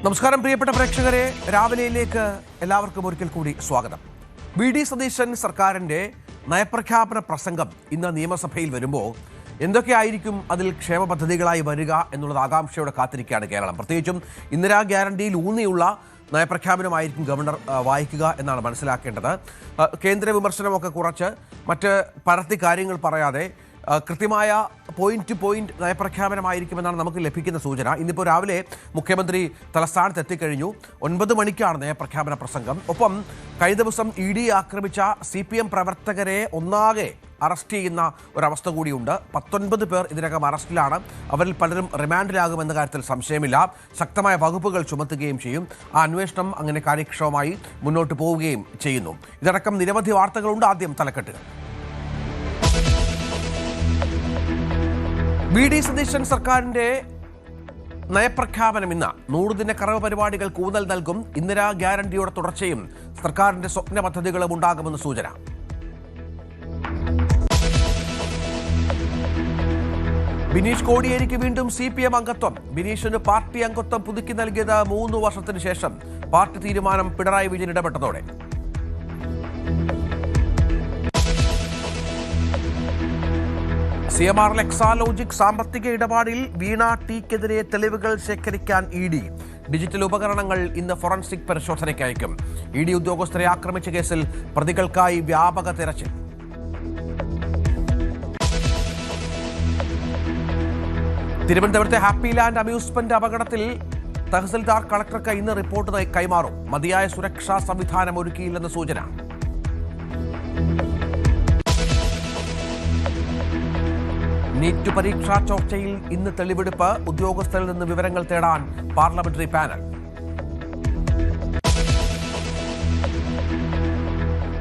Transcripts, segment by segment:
നമസ്കാരം പ്രിയപ്പെട്ട പ്രേക്ഷകരെ, രാവിലെയിലേക്ക് എല്ലാവർക്കും ഒരിക്കൽ കൂടി സ്വാഗതം. വി.ഡി. സതീശൻ സർക്കാരിൻ്റെ നയപ്രഖ്യാപന പ്രസംഗം ഇന്ന് നിയമസഭയിൽ വരുമ്പോൾ എന്തൊക്കെയായിരിക്കും അതിൽ ക്ഷേമ പദ്ധതികളായി വരിക എന്നുള്ളത് ആകാംക്ഷയോടെ കാത്തിരിക്കുകയാണ് കേരളം. പ്രത്യേകിച്ചും ഇന്ദിരാ ഗ്യാരണ്ടിയിൽ ഊന്നിയുള്ള നയപ്രഖ്യാപനമായിരിക്കും ഗവർണർ വായിക്കുക എന്നാണ് മനസ്സിലാക്കേണ്ടത്. കേന്ദ്ര വിമർശനമൊക്കെ കുറച്ച് മറ്റ് പരത്തി കാര്യങ്ങൾ പറയാതെ കൃത്യമായ പോയിന്റ് ടു പോയിന്റ് നയപ്രഖ്യാപനമായിരിക്കുമെന്നാണ് നമുക്ക് ലഭിക്കുന്ന സൂചന. ഇന്നിപ്പോൾ രാവിലെ മുഖ്യമന്ത്രി തലസ്ഥാനത്ത് എത്തിക്കഴിഞ്ഞു. 9 മണിക്കാണ് നയപ്രഖ്യാപന പ്രസംഗം. ഒപ്പം കഴിഞ്ഞ ദിവസം ED ആക്രമിച്ച CPM പ്രവർത്തകരെ ഒന്നാകെ അറസ്റ്റ് ചെയ്യുന്ന ഒരവസ്ഥ കൂടിയുണ്ട്. 19 പേർ ഇതിനകം അറസ്റ്റിലാണ്. അവരിൽ പലരും റിമാൻഡിലാകുമെന്ന കാര്യത്തിൽ സംശയമില്ല. ശക്തമായ വകുപ്പുകൾ ചുമത്തുകയും ചെയ്യും. ആ അന്വേഷണം അങ്ങനെ കാര്യക്ഷമമായി മുന്നോട്ട് പോവുകയും ചെയ്യുന്നു. ഇതടക്കം നിരവധി വാർത്തകളുണ്ട്. ആദ്യം തലക്കെട്ടുകൾ. വി.ഡി. സതീശൻ സർക്കാരിൻ്റെ നയപ്രഖ്യാപനം ഇന്ന് 100 ദിന കറവ് പരിപാടികൾ ഊന്നൽ നൽകും. ഇന്ദിരാ ഗ്യാരണ്ടിയുടെ തുടർച്ചയും സർക്കാരിന്റെ സ്വപ്ന പദ്ധതികളും ഉണ്ടാകുമെന്ന് സൂചന. ബിനീഷ് കോടിയേരിക്ക് വീണ്ടും CPM അംഗത്വം. ബിനീഷിന് പാർട്ടി അംഗത്വം പുതുക്കി നൽകിയത് 3 വർഷത്തിന് ശേഷം. പാർട്ടി തീരുമാനം പിണറായി വിജയൻ ഇടപെട്ടതോടെ. CMR എക്സാലോജിക് സാമ്പത്തിക ഇടപാടിൽ വീണ ടിക്കെതിരെ തെളിവുകൾ ശേഖരിക്കാൻ ED. ഡിജിറ്റൽ ഉപകരണങ്ങൾ ഇന്ന് ഫോറൻസിക് പരിശോധനയ്ക്ക് അയക്കും. ED ഉദ്യോഗസ്ഥരെ ആക്രമിച്ച കേസിൽ പ്രതികൾക്കായി വ്യാപക തിരച്ചിൽ. തിരുവനന്തപുരത്തെ ഹാപ്പി ലാൻഡ് അമ്യൂസ്മെന്റ് അപകടത്തിൽ തഹസിൽദാർ കളക്ടർക്ക് ഇന്ന് റിപ്പോർട്ട് കൈമാറും. മതിയായ സുരക്ഷാ സംവിധാനം ഒരുക്കിയില്ലെന്ന് സൂചന. നീറ്റ് പരീക്ഷാ ചോർച്ചയിൽ ഇന്ന് തെളിവെടുപ്പ്. ഉദ്യോഗസ്ഥരിൽ നിന്ന് വിവരങ്ങൾ തേടാൻ പാർലമെന്ററി പാനൽ.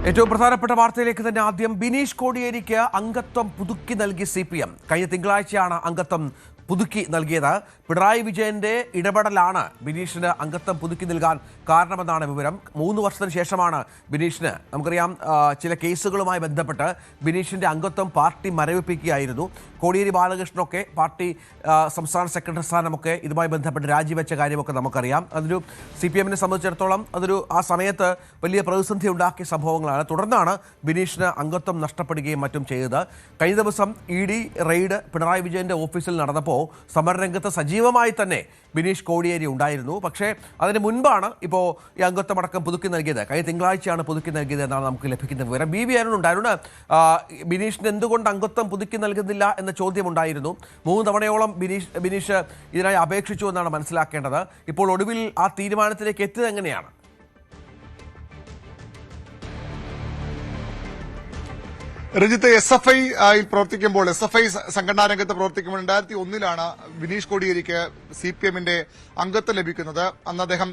ഏറ്റവും പ്രധാനപ്പെട്ട വാർത്തയിലേക്ക് തന്നെ ആദ്യം. ബിനീഷ് കോടിയേരിക്ക് അംഗത്വം പുതുക്കി നൽകി CPM. കഴിഞ്ഞ തിങ്കളാഴ്ചയാണ് അംഗത്വം പുതുക്കി നൽകിയത്. പിണറായി വിജയന്റെ ഇടപെടലാണ് ബിനീഷിന് അംഗത്വം പുതുക്കി നൽകാൻ കാരണമെന്നാണ് വിവരം. 3 വർഷത്തിന് ശേഷമാണ് ബിനീഷിന്, നമുക്കറിയാം, ചില കേസുകളുമായി ബന്ധപ്പെട്ട് ബിനീഷിന്റെ അംഗത്വം പാർട്ടി മരവിപ്പിക്കുകയായിരുന്നു. കോടിയേരി ബാലകൃഷ്ണനൊക്കെ പാർട്ടി സംസ്ഥാന സെക്രട്ടറി സ്ഥാനമൊക്കെ ഇതുമായി ബന്ധപ്പെട്ട് രാജിവെച്ച കാര്യമൊക്കെ നമുക്കറിയാം. അതൊരു CPMനെ സംബന്ധിച്ചിടത്തോളം അതൊരു ആ സമയത്ത് വലിയ പ്രതിസന്ധി ഉണ്ടാക്കിയ സംഭവങ്ങളാണ്. തുടർന്നാണ് ബിനീഷിന് അംഗത്വം നഷ്ടപ്പെടുകയും മറ്റും ചെയ്തത്. കഴിഞ്ഞ ദിവസം ED റെയ്ഡ് പിണറായി വിജയന്റെ ഓഫീസിൽ നടന്നപ്പോൾ സമരരംഗത്ത് സജീവമായി തന്നെ ബിനീഷ് കോടിയേരി ഉണ്ടായിരുന്നു. പക്ഷേ അതിന് മുൻപാണ് ഇപ്പോൾ ഈ അംഗത്വമടക്കം പുതുക്കി നൽകിയത്. കഴിഞ്ഞ തിങ്കളാഴ്ചയാണ് പുതുക്കി നൽകിയത് എന്നാണ് നമുക്ക് ലഭിക്കുന്ന വിവരം. BV അരുൺ, ബിനീഷിന് എന്തുകൊണ്ട് അംഗത്വം പുതുക്കി നൽകുന്നില്ല എന്ന ചോദ്യമുണ്ടായിരുന്നു. 3 തവണയോളം ബിനീഷ് ഇതിനായി അപേക്ഷിച്ചു എന്നാണ് മനസ്സിലാക്കേണ്ടത്. ഇപ്പോൾ ഒടുവിൽ ആ തീരുമാനത്തിലേക്ക് എത്തിയത് എങ്ങനെയാണ്? രഞ്ജിത്ത്, SFI പ്രവർത്തിക്കുമ്പോൾ, SFI സംഘടനാ രംഗത്ത് പ്രവർത്തിക്കുമ്പോൾ 2001 ബിനീഷ് കോടിയേരിക്ക് CPMന്റെ അംഗത്വം ലഭിക്കുന്നത്. അന്ന് അദ്ദേഹം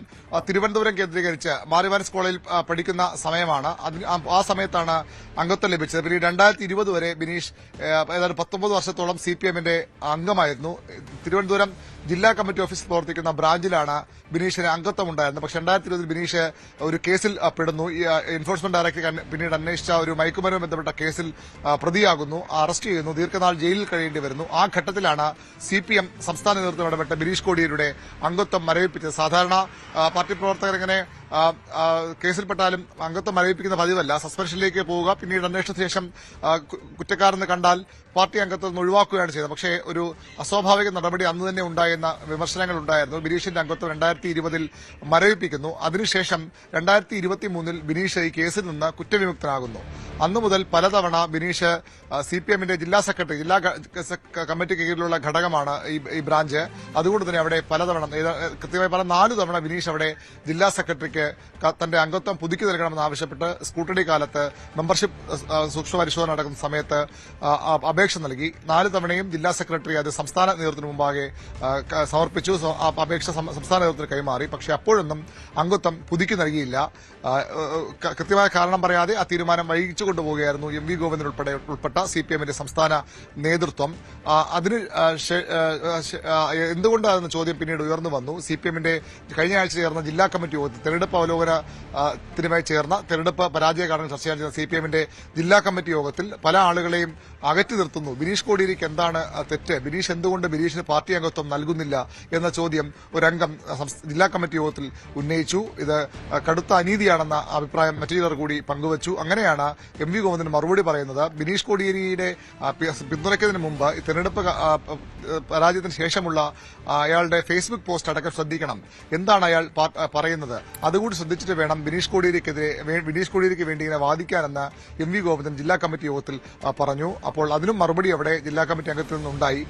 തിരുവനന്തപുരം കേന്ദ്രീകരിച്ച് മാരിവാനസ് കോളേജിൽ പഠിക്കുന്ന സമയമാണ്. ആ സമയത്താണ് അംഗത്വം ലഭിച്ചത്. പിന്നീട് 2020 വരെ ബിനീഷ് ഏതാണ്ട് 19 വർഷത്തോളം CPMന്റെ അംഗമായിരുന്നു. തിരുവനന്തപുരം ജില്ലാ കമ്മിറ്റി ഓഫീസിൽ പ്രവർത്തിക്കുന്ന ബ്രാഞ്ചിലാണ് ബിനീഷിന് അംഗത്വം ഉണ്ടായിരുന്നത്. പക്ഷേ 2020 ബിനീഷ് ഒരു കേസിൽ പെടുന്നു. എൻഫോഴ്സ്മെന്റ് ഡയറക്ടർ പിന്നീട് അന്വേഷിച്ച ഒരു മയക്കുമരുന്നുമായി ബന്ധപ്പെട്ട കേസിൽ പ്രതിയാകുന്നു, അറസ്റ്റ് ചെയ്യുന്നു, ദീർഘനാൾ ജയിലിൽ കഴിയേണ്ടി വരുന്നു. ആ ഘട്ടത്തിലാണ് CPM സംസ്ഥാന നേതൃത്വം ഇടപെട്ട ബിനീഷ് കോടിയേരിയുടെ അംഗത്വം മരവിപ്പിച്ചത്. സാധാരണ പാർട്ടി പ്രവർത്തകർ ഇങ്ങനെ കേസിൽപ്പെട്ടാലും അംഗത്വം മരവിപ്പിക്കുന്ന പതിവല്ല. സസ്പെൻഷനിലേക്ക് പോവുക, പിന്നീട് അന്വേഷണത്തിന് ശേഷം കുറ്റക്കാരെന്ന് കണ്ടാൽ പാർട്ടി അംഗത്വം നിന്ന് ഒഴിവാക്കുകയാണ് ചെയ്തത്. പക്ഷേ ഒരു അസ്വാഭാവിക നടപടി അന്ന് തന്നെ ഉണ്ടായെന്ന വിമർശനങ്ങൾ ഉണ്ടായിരുന്നു. ബിനീഷിന്റെ അംഗത്വം 2020 മരവിപ്പിക്കുന്നു. അതിനുശേഷം 2023 ബിനീഷ് ഈ കേസിൽ നിന്ന് കുറ്റവിമുക്തനാകുന്നു. അന്നു മുതൽ പലതവണ ബിനീഷ് CPMന്റെ ജില്ലാ സെക്രട്ടറി, ജില്ലാ കമ്മിറ്റിക്ക് കീഴിലുള്ള ഘടകമാണ് ഈ ബ്രാഞ്ച്. അതുകൊണ്ട് തന്നെ അവിടെ പലതവണ, കൃത്യമായി 4 തവണ ബിനീഷ് അവിടെ ജില്ലാ സെക്രട്ടറിക്ക് തന്റെ അംഗത്വം പുതുക്കി നൽകണമെന്ന് ആവശ്യപ്പെട്ട് സ്കൂട്ടണി കാലത്ത് മെമ്പർഷിപ്പ് സൂക്ഷ്മ പരിശോധന നടക്കുന്ന സമയത്ത് അപേക്ഷ നൽകി. 4 തവണയും ജില്ലാ സെക്രട്ടറി അത് സംസ്ഥാന നേതൃത്വത്തിന് മുമ്പാകെ സമർപ്പിച്ചു. അപേക്ഷ സംസ്ഥാന നേതൃത്വത്തിന് കൈമാറി. പക്ഷേ അപ്പോഴൊന്നും അംഗത്വം പുതുക്കി നൽകിയില്ല. കൃത്യമായ കാരണം പറയാതെ ആ തീരുമാനം വൈകിച്ചു കൊണ്ടുപോവുകയായിരുന്നു MV ഗോവിന്ദൻ ഉൾപ്പെട്ട CPMന്റെ സംസ്ഥാന നേതൃത്വം. അതിന് എന്തുകൊണ്ടാണെന്ന ചോദ്യം പിന്നീട് ഉയർന്നു വന്നു. CPMന്റെ കഴിഞ്ഞ ആഴ്ച ചേർന്ന ജില്ലാ കമ്മിറ്റി യോഗത്തിൽ തെരഞ്ഞെടുപ്പ് തെരഞ്ഞെടുപ്പ് അവലോകനത്തിനുമായി ചേർന്ന തെരഞ്ഞെടുപ്പ് പരാജയ കാരണം ചർച്ച ചെയ്യാൻ ചെയ്യുന്ന CPM-ന്റെ ജില്ലാ കമ്മിറ്റി യോഗത്തിൽ പല ആളുകളെയും അകറ്റി നിർത്തുന്നു. ബിനീഷ് കോടിയേരിക്ക് എന്താണ് തെറ്റ്? ബിനീഷ് എന്തുകൊണ്ട് ബിനീഷിന് പാർട്ടി അംഗത്വം നൽകുന്നില്ല എന്ന ചോദ്യം ഒരംഗം ജില്ലാ കമ്മിറ്റി യോഗത്തിൽ ഉന്നയിച്ചു. ഇത് കടുത്ത അനീതിയാണെന്ന അഭിപ്രായം മറ്റു ചിലർ കൂടി പങ്കുവച്ചു. അങ്ങനെയാണ് MV ഗോവിന്ദൻ മറുപടി പറയുന്നത്. ബിനീഷ് കോടിയേരിയുടെ പിന്തുണയ്ക്കുന്നതിന് മുമ്പ് ഈ തെരഞ്ഞെടുപ്പ് പരാജയത്തിന് ശേഷമുള്ള അയാളുടെ ഫേസ്ബുക്ക് പോസ്റ്റ് അടക്കം ശ്രദ്ധിക്കണം. എന്താണ് അയാൾ പറയുന്നത് അതുകൂടി ശ്രദ്ധിച്ചിട്ട് വേണം ബിനീഷ് കോടിയേരിക്ക് വേണ്ടി ഇങ്ങനെ വാദിക്കാനെന്ന് MV ഗോവിന്ദൻ ജില്ലാ കമ്മിറ്റി യോഗത്തിൽ പറഞ്ഞു. അപ്പോൾ അതിനും മറുപടി അവിടെ ജില്ലാ കമ്മിറ്റി അംഗത്തിൽ നിന്നുണ്ടായി.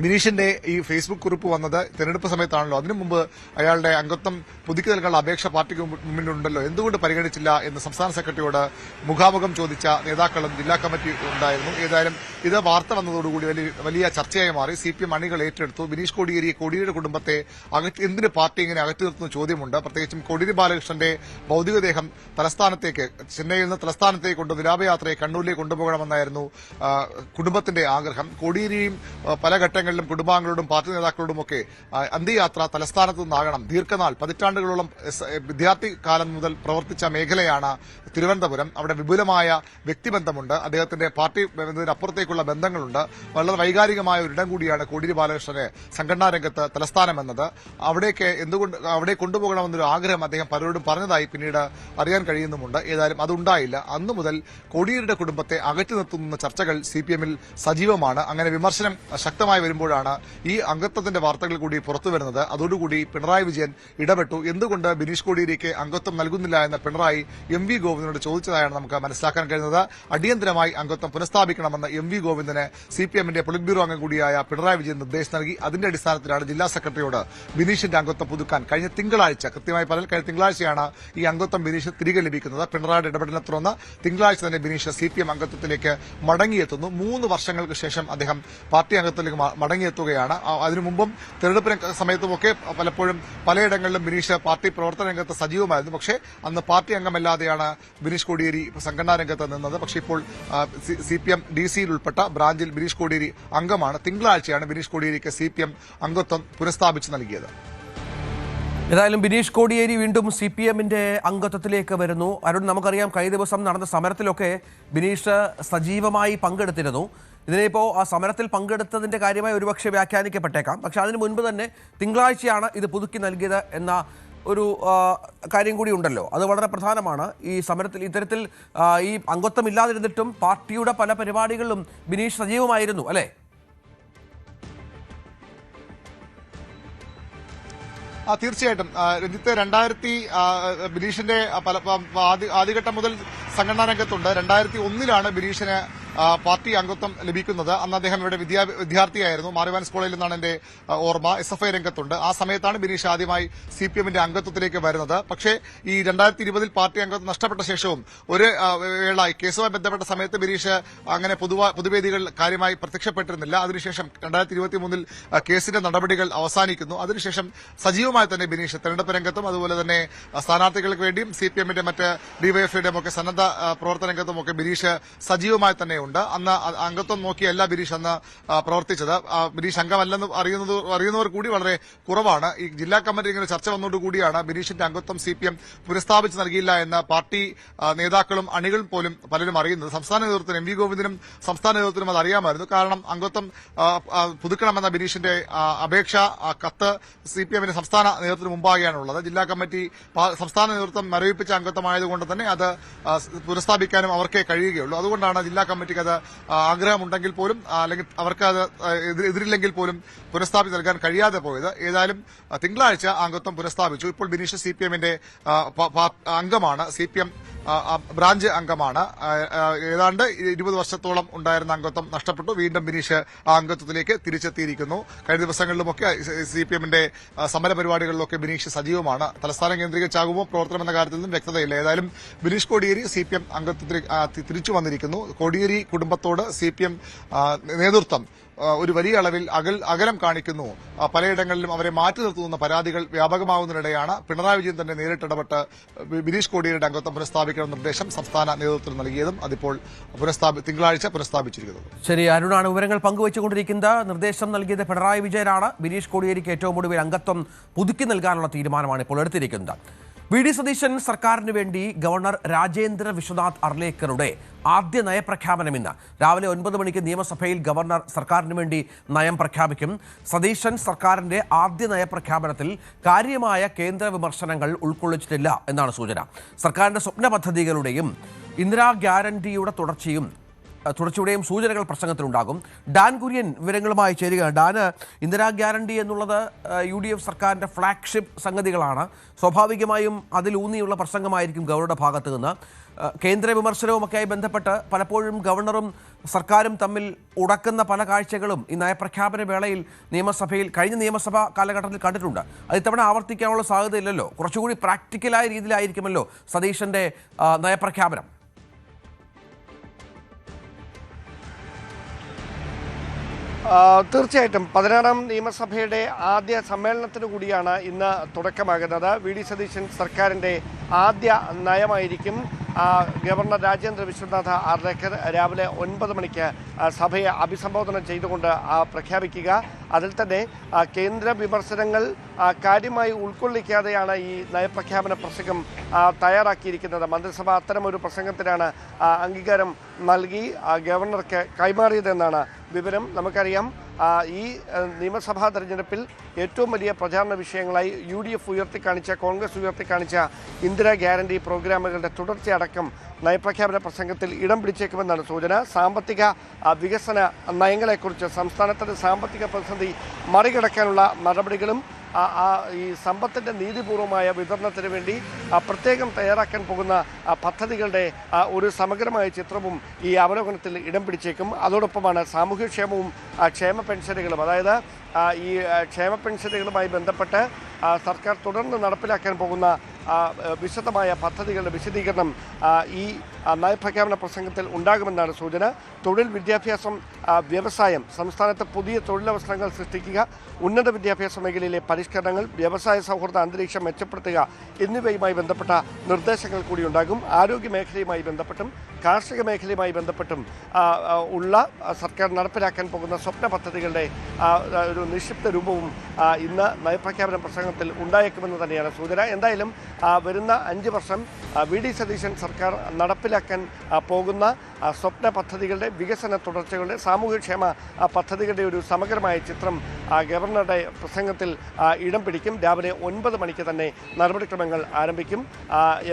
ബിനീഷിന്റെ ഈ ഫേസ്ബുക്ക് കുറിപ്പ് വന്നത് തെരഞ്ഞെടുപ്പ് സമയത്താണല്ലോ. അതിനു മുമ്പ് അയാളുടെ അംഗത്വം പുതുക്കി നൽകാനുള്ള അപേക്ഷ പാർട്ടിക്ക് മുന്നിലുണ്ടല്ലോ, എന്തുകൊണ്ട് പരിഗണിച്ചില്ല എന്ന് സംസ്ഥാന സെക്രട്ടറിയോട് മുഖാമുഖം ചോദിച്ച നേതാക്കളും ജില്ലാ കമ്മിറ്റി ഉണ്ടായിരുന്നു. ഏതായാലും ഇത് വാർത്ത വന്നതോടുകൂടി വലിയ ചർച്ചയായി മാറി. CPM അണികൾ ഏറ്റെടുത്തു. ബിനീഷ് കോടിയേരിയുടെ കുടുംബത്തെ എന്തിന് പാർട്ടി ഇങ്ങനെ അകറ്റി നിർത്തുന്ന ചോദ്യമുണ്ട്. പ്രത്യേകിച്ചും കോടിയേരി ബാലകൃഷ്ണന്റെ ഭൌതികദേഹം ചെന്നൈയിൽ നിന്ന് തലസ്ഥാനത്തേക്ക് കൊണ്ട് വിലാപയാത്രയെ കണ്ണൂരിലേക്ക് കൊണ്ടുപോകണമെന്നായിരുന്നു കുടുംബത്തിന്റെ ആഗ്രഹം. കോടിയേരിയും പല ഘട്ടങ്ങളിലും കുടുംബാംഗങ്ങളോടും പാർട്ടി നേതാക്കളോടുമൊക്കെ അന്ത്യയാത്ര തലസ്ഥാനത്ത് നിന്നാകണം. ദീർഘനാൾ പതിറ്റാണ്ടുകളോളം വിദ്യാർത്ഥി കാലം മുതൽ പ്രവർത്തിച്ച മേഖലയാണ് തിരുവനന്തപുരം. അവിടെ വിപുലമായ വ്യക്തിബന്ധമുണ്ട്. അദ്ദേഹത്തിന്റെ പാർട്ടി അപ്പുറത്തേക്കുള്ള ബന്ധങ്ങളുണ്ട്. വളരെ വൈകാരികമായ ഒരിടം കൂടിയാണ് കോടിയേരി ബാലകൃഷ്ണന് സംഘടനാ രംഗത്ത് തലസ്ഥാനമെന്നത്. അവിടെ കൊണ്ടുപോകണമെന്നൊരു ആഗ്രഹം അദ്ദേഹം പലരോടും പറഞ്ഞതായി പിന്നീട് അറിയാൻ കഴിയുന്നുമുണ്ട്. ഏതായാലും അതുണ്ടായില്ല. അന്നു മുതൽ കോടിയേരിയുടെ കുടുംബത്തെ അകറ്റി നിർത്തുന്ന ചർച്ചകൾ CPM-ൽ സജീവമാണ്. അങ്ങനെ വിമർശനം ശക്തമായി വരുമ്പോഴാണ് ഈ അംഗത്വത്തിന്റെ വാർത്തകൾ കൂടി പുറത്തുവരുന്നത്. അതോടുകൂടി പിണറായി വിജയൻ ഇടപെട്ടു. എന്തുകൊണ്ട് ബിനീഷ് കോടിയേരിക്ക് അംഗത്വം നൽകുന്നില്ല എന്ന് പിണറായി MV ഗോവിന്ദനോട് ചോദിച്ചതായാണ് നമുക്ക് മനസ്സിലാക്കാൻ കഴിയുന്നത്. അടിയന്തരമായി അംഗത്വം പുനഃസ്ഥാപിക്കണമെന്ന് MV ഗോവിന്ദന് CPM-ന്റെ പൊളിറ്റ് ബ്യൂറോ അംഗം കൂടിയായ പിണറായി വിജയൻ നിർദ്ദേശം നൽകി. അതിന്റെ അടിസ്ഥാനത്തിലാണ് ജില്ലാ സെക്രട്ടറിയോട് ബിനീഷിന്റെ അംഗത്വം പുതുക്കാൻ കഴിഞ്ഞ തിങ്കളാഴ്ച, കൃത്യമായി പറഞ്ഞാൽ കഴിഞ്ഞ തിങ്കളാഴ്ചയാണ് ഈ അംഗത്വം ബിനീഷ് തിരികെ ലഭിക്കുന്നത്. പിണറായിയുടെ ഇടപെടലിനെ തുടർന്ന് തിങ്കളാഴ്ച തന്നെ ബിനീഷ് CPM അംഗത്വത്തിലേക്ക് മടങ്ങിയെത്തുന്നു. 3 വർഷങ്ങൾക്ക് ശേഷം അദ്ദേഹം പാർട്ടി അംഗത്വത്തിലേക്ക് മടങ്ങിയെത്തുകയാണ്. അതിനു മുമ്പും തെരഞ്ഞെടുപ്പ് സമയത്തുമൊക്കെ പലപ്പോഴും പലയിടങ്ങളിലും ബിനീഷ് പാർട്ടി പ്രവർത്തന രംഗത്ത് സജീവമായിരുന്നു. പക്ഷേ അന്ന് പാർട്ടി അംഗമല്ലാതെയാണ് ബിനീഷ് കോടിയേരി സംഘടനാ രംഗത്ത് നിന്നത്. പക്ഷേ ഇപ്പോൾ CPM DC-യിൽ ഉൾപ്പെട്ട ബ്രാഞ്ചിൽ ബിനീഷ് കോടിയേരി അംഗമാണ്. തിങ്കളാഴ്ചയാണ് ബിനീഷ് കോടിയേരിക്ക് CPM അംഗത്വം പുനഃസ്ഥാപിച്ച് നൽകിയത്. ഏതായാലും ബിനീഷ് കോടിയേരി വീണ്ടും CPM-ന്റെ അംഗത്വത്തിലേക്ക് വരുന്നു. അരുൺ, നമുക്കറിയാം കഴിഞ്ഞ ദിവസം നടന്ന സമരത്തിലൊക്കെ ബിനീഷ് സജീവമായി പങ്കെടുത്തിരുന്നു. ഇതിനിപ്പോൾ ആ സമരത്തിൽ പങ്കെടുത്തതിന്റെ കാര്യമായി ഒരുപക്ഷെ വ്യാഖ്യാനിക്കപ്പെട്ടേക്കാം. പക്ഷെ അതിനു മുൻപ് തന്നെ തിങ്കളാഴ്ചയാണ് ഇത് പുതുക്കി നൽകിയത് എന്ന ഒരു കാര്യം കൂടി ഉണ്ടല്ലോ. അത് വളരെ പ്രധാനമാണ്. ഈ സമരത്തിൽ ഇത്തരത്തിൽ ഈ അംഗത്വം ഇല്ലാതിരുന്നിട്ടും പാർട്ടിയുടെ പല പരിപാടികളിലും ബിനീഷ് സജീവമായിരുന്നു, അല്ലേ? തീർച്ചയായിട്ടും രഞ്ജിത്ത്, ബിനീഷിന്റെ ആദ്യഘട്ടം മുതൽ സംഘടനാ രംഗത്തുണ്ട്. 2001 ബിനീഷിന് പാർട്ടി അംഗത്വം ലഭിക്കുന്നത്. അന്ന് അദ്ദേഹം ഇവിടെ വിദ്യാർത്ഥിയായിരുന്നു. മാറിവാൻസ് കോളേജിൽ നിന്നാണ് എന്റെ ഓർമ്മ. SFI രംഗത്തുണ്ട്. ആ സമയത്താണ് ബിനീഷ് ആദ്യമായി CPM-ന്റെ അംഗത്വത്തിലേക്ക് വരുന്നത്. പക്ഷേ ഈ 2020 പാർട്ടി അംഗത്വം നഷ്ടപ്പെട്ട ശേഷവും ഒരു വേള കേസുമായി ബന്ധപ്പെട്ട സമയത്ത് ബിനീഷ് അങ്ങനെ പൊതുവേദികൾ കാര്യമായി പ്രത്യക്ഷപ്പെട്ടിരുന്നില്ല. അതിനുശേഷം 2023 കേസിന്റെ നടപടികൾ അവസാനിക്കുന്നു. അതിനുശേഷം സജീവമായി തന്നെ ബിനീഷ് തെരഞ്ഞെടുപ്പ് രംഗത്തും അതുപോലെ തന്നെ സ്ഥാനാർത്ഥികൾക്ക് വേണ്ടിയും CPM-ന്റെ മറ്റ് DYFI-യുടെയും ഒക്കെ സന്നദ്ധ പ്രവർത്തന രംഗത്തും ഒക്കെ ബിനീഷ് സജീവമായി തന്നെ ഉണ്ട്. അന്ന് അംഗത്വം നോക്കിയല്ല ബിനീഷ് അന്ന് പ്രവർത്തിച്ചത്. ബിനീഷ് അംഗമല്ലെന്ന് അറിയുന്നവർ കൂടി വളരെ കുറവാണ്. ഈ ജില്ലാ കമ്മിറ്റി ഇങ്ങനെ ചർച്ച വന്നതോടുകൂടിയാണ് ബിനീഷിന്റെ അംഗത്വം CPM പുനഃസ്ഥാപിച്ച് നൽകിയില്ല എന്ന് പാർട്ടി നേതാക്കളും അണികളും പോലും പലരും അറിയുന്നത്. സംസ്ഥാന നേതൃത്വത്തിന് MV ഗോവിന്ദനും സംസ്ഥാന നേതൃത്വത്തിനും അത് അറിയാമായിരുന്നു. കാരണം അംഗത്വം പുതുക്കണമെന്ന ബിനീഷിന്റെ അപേക്ഷ കത്ത് CPM-ന്റെ സംസ്ഥാന നേതൃത്വത്തിന് മുമ്പാകെയാണുള്ളത്. ജില്ലാ കമ്മിറ്റി സംസ്ഥാന നേതൃത്വം മരവിപ്പിച്ച അംഗത്വമായതുകൊണ്ട് തന്നെ അത് പുനഃസ്ഥാപിക്കാനും അവർക്കേ കഴിയുകയുള്ളൂ. അതുകൊണ്ടാണ് ജില്ലാ കമ്മിറ്റിക്ക് അത് ആഗ്രഹമുണ്ടെങ്കിൽ പോലും അല്ലെങ്കിൽ അവർക്ക് അത് എതിരില്ലെങ്കിൽ പോലും പുനഃസ്ഥാപിച്ച് നൽകാൻ കഴിയാതെ പോയത്. ഏതായാലും തിങ്കളാഴ്ച അംഗത്വം പുനഃസ്ഥാപിച്ചു. ഇപ്പോൾ ബിനീഷ് CPM-ന്റെ അംഗമാണ്. CPM ബ്രാഞ്ച് അംഗമാണ്. ഏതാണ്ട് 20 വർഷത്തോളം ഉണ്ടായിരുന്ന അംഗത്വം നഷ്ടപ്പെട്ടു. വീണ്ടും ബിനീഷ് ആ അംഗത്വത്തിലേക്ക് തിരിച്ചെത്തിയിരിക്കുന്നു. കഴിഞ്ഞ ദിവസങ്ങളിലുമൊക്കെ CPM-ന്റെ സമരപരിപാടികളിലൊക്കെ ബിനീഷ് സജീവമാണ്. തലസ്ഥാനം കേന്ദ്രീകരിച്ചാകുമോ പ്രവർത്തനം എന്ന കാര്യത്തിൽ നിന്നും വ്യക്തതയില്ല. ഏതായാലും ബിനീഷ് കോടിയേരി CPM അംഗത്വത്തിൽ തിരിച്ചു വന്നിരിക്കുന്നു. കോടിയേരി കുടുംബത്തോട് CPM നേതൃത്വം ഒരു വലിയ അളവിൽ അകലം കാണിക്കുന്നു. പലയിടങ്ങളിലും അവരെ മാറ്റി നിർത്തുന്ന പരാതികൾ വ്യാപകമാകുന്നതിനിടെയാണ് പിണറായി വിജയൻ തന്നെ നേരിട്ടിടപെട്ട് ബിനീഷ് കോടിയേരിയുടെ അംഗത്വം പുനഃസ്ഥാപിക്കണമെന്ന നിർദ്ദേശം സംസ്ഥാന നേതൃത്വത്തിന് നൽകിയതും അതിപ്പോൾ തിങ്കളാഴ്ച പുനഃസ്ഥാപിച്ചിരിക്കുന്നത്. ശരി, അരുണാണ് വിവരങ്ങൾ പങ്കുവച്ചുകൊണ്ടിരിക്കുന്നത്. നിർദ്ദേശം നൽകിയത് പിണറായി വിജയനാണ്. ബിനീഷ് കോടിയേരിക്ക് ഏറ്റവും ഒടുവിൽ അംഗത്വം പുതുക്കി നൽകാനുള്ള തീരുമാനമാണ് ഇപ്പോൾ എടുത്തിരിക്കുന്നത്. വി ഡി സതീശൻ സർക്കാരിന് വേണ്ടി ഗവർണർ രാജേന്ദ്ര വിശ്വനാഥ് അർലേക്കറുടെ ആദ്യ നയപ്രഖ്യാപനം ഇന്ന് രാവിലെ 9 മണിക്ക് നിയമസഭയിൽ ഗവർണർ സർക്കാരിന് വേണ്ടി നയം പ്രഖ്യാപിക്കും. സതീശൻ സർക്കാരിന്റെ ആദ്യ നയപ്രഖ്യാപനത്തിൽ കാര്യമായ കേന്ദ്ര വിമർശനങ്ങൾ ഉൾക്കൊള്ളിച്ചിട്ടില്ല എന്നാണ് സൂചന. സർക്കാരിന്റെ സ്വപ്ന പദ്ധതികളുടെയും ഇന്ദിരാ ഗ്യാരണ്ടിയുടെ തുടർച്ചയുടെയും സൂചനകൾ പ്രസംഗത്തിലുണ്ടാകും. ഡാൻ കുര്യൻ വിവരങ്ങളുമായി ചേരുകയാണ്. ഡാന്, ഇന്ദിരാ ഗ്യാരണ്ടി എന്നുള്ളത് UDF സർക്കാരിൻ്റെ ഫ്ലാഗ്ഷിപ്പ് സംഗതികളാണ്. സ്വാഭാവികമായും അതിലൂന്നിയുള്ള പ്രസംഗമായിരിക്കും ഗവർണറുടെ ഭാഗത്ത് നിന്ന്. കേന്ദ്ര വിമർശനവുമൊക്കെയായി ബന്ധപ്പെട്ട് പലപ്പോഴും ഗവർണറും സർക്കാരും തമ്മിൽ ഉടക്കുന്ന പല കാഴ്ചകളും ഈ നയപ്രഖ്യാപന വേളയിൽ കഴിഞ്ഞ നിയമസഭാ കാലഘട്ടത്തിൽ കണ്ടിട്ടുണ്ട്. അത് ഇത്തവണ ആവർത്തിക്കാനുള്ള സാധ്യതയില്ലല്ലോ. കുറച്ചുകൂടി പ്രാക്ടിക്കലായ രീതിയിലായിരിക്കുമല്ലോ സതീശൻ്റെ നയപ്രഖ്യാപനം. തീർച്ചയായിട്ടും 16ാം നിയമസഭയുടെ ആദ്യ സമ്മേളനത്തിന് കൂടിയാണ് ഇന്ന് തുടക്കമാകുന്നത്. വി ഡി സതീശൻ സർക്കാരിൻ്റെ ആദ്യ നയമായിരിക്കും ഗവർണർ രാജേന്ദ്ര വിശ്വനാഥ് അർലേക്കർ രാവിലെ 9 മണിക്ക് സഭയെ അഭിസംബോധന ചെയ്തുകൊണ്ട് പ്രഖ്യാപിക്കുക. അതിൽ തന്നെ കേന്ദ്ര വിമർശനങ്ങൾ കാര്യമായി ഉൾക്കൊള്ളിക്കാതെയാണ് ഈ നയപ്രഖ്യാപന പ്രസംഗം തയ്യാറാക്കിയിരിക്കുന്നത്. മന്ത്രിസഭ അത്തരമൊരു പ്രസംഗത്തിനാണ് അംഗീകാരം നൽകി ഗവർണർക്ക് കൈമാറിയതെന്നാണ് വിവരം. നമുക്കറിയാം, ഈ നിയമസഭാ തെരഞ്ഞെടുപ്പിൽ ഏറ്റവും വലിയ പ്രചാരണ വിഷയങ്ങളായി UDF ഉയർത്തിക്കാണിച്ച, കോൺഗ്രസ് ഉയർത്തിക്കാണിച്ച ഇന്ദിരാ ഗ്യാരണ്ടി പ്രോഗ്രാമുകളുടെ തുടർച്ചയടക്കം നയപ്രഖ്യാപന പ്രസംഗത്തിൽ ഇടം പിടിച്ചേക്കുമെന്നാണ് സൂചന. സാമ്പത്തിക വികസന നയങ്ങളെക്കുറിച്ച്, സംസ്ഥാനത്തിൻ്റെ സാമ്പത്തിക പ്രതിസന്ധി മറികടക്കാനുള്ള നടപടികളും ഈ സമ്പത്തിൻ്റെ നീതിപൂർവമായ വിതരണത്തിന് വേണ്ടി പ്രത്യേകം തയ്യാറാക്കാൻ പോകുന്ന പദ്ധതികളുടെ ഒരു സമഗ്രമായ ചിത്രവും ഈ അവലോകനത്തിൽ ഇടം പിടിച്ചേക്കും. അതോടൊപ്പമാണ് സാമൂഹ്യക്ഷേമവും ക്ഷേമ പെൻഷനുകളും, അതായത് ഈ ക്ഷേമ പെൻഷനുകളുമായി ബന്ധപ്പെട്ട് സർക്കാർ തുടർന്ന് നടപ്പിലാക്കാൻ പോകുന്ന വിശദമായ പദ്ധതികളുടെ വിശദീകരണം ഈ നയപ്രഖ്യാപന പ്രസംഗത്തിൽ ഉണ്ടാകുമെന്നാണ് സൂചന. തൊഴിൽ, വിദ്യാഭ്യാസം, വ്യവസായം, സംസ്ഥാനത്ത് പുതിയ തൊഴിലവസരങ്ങൾ സൃഷ്ടിക്കുക, ഉന്നത വിദ്യാഭ്യാസ മേഖലയിലെ പരിഷ്കരണങ്ങൾ, വ്യവസായ സൗഹൃദ അന്തരീക്ഷം മെച്ചപ്പെടുത്തുക എന്നിവയുമായി ബന്ധപ്പെട്ട നിർദ്ദേശങ്ങൾ കൂടി ഉണ്ടാകും. ആരോഗ്യ മേഖലയുമായി ബന്ധപ്പെട്ടും കാർഷിക മേഖലയുമായി ബന്ധപ്പെട്ടും ഉള്ള സർക്കാർ നടപ്പിലാക്കാൻ പോകുന്ന സ്വപ്ന പദ്ധതികളുടെ ഒരു നിക്ഷിപ്ത രൂപവും ഇന്ന് നയപ്രഖ്യാപന പ്രസംഗത്തിൽ ഉണ്ടായേക്കുമെന്ന് തന്നെയാണ് സൂചന. എന്തായാലും വരുന്ന 5 വർഷം വി ഡി സതീശൻ സർക്കാർ നടപ്പിലാക്കാൻ പോകുന്ന സ്വപ്ന പദ്ധതികളുടെ, വികസന തുടർച്ചകളുടെ, സാമൂഹ്യക്ഷേമ പദ്ധതികളുടെ ഒരു സമഗ്രമായ ചിത്രം ഗവർണറുടെ പ്രസംഗത്തിൽ ഇടം പിടിക്കും. രാവിലെ 9 മണിക്ക് തന്നെ നടപടിക്രമങ്ങൾ ആരംഭിക്കും.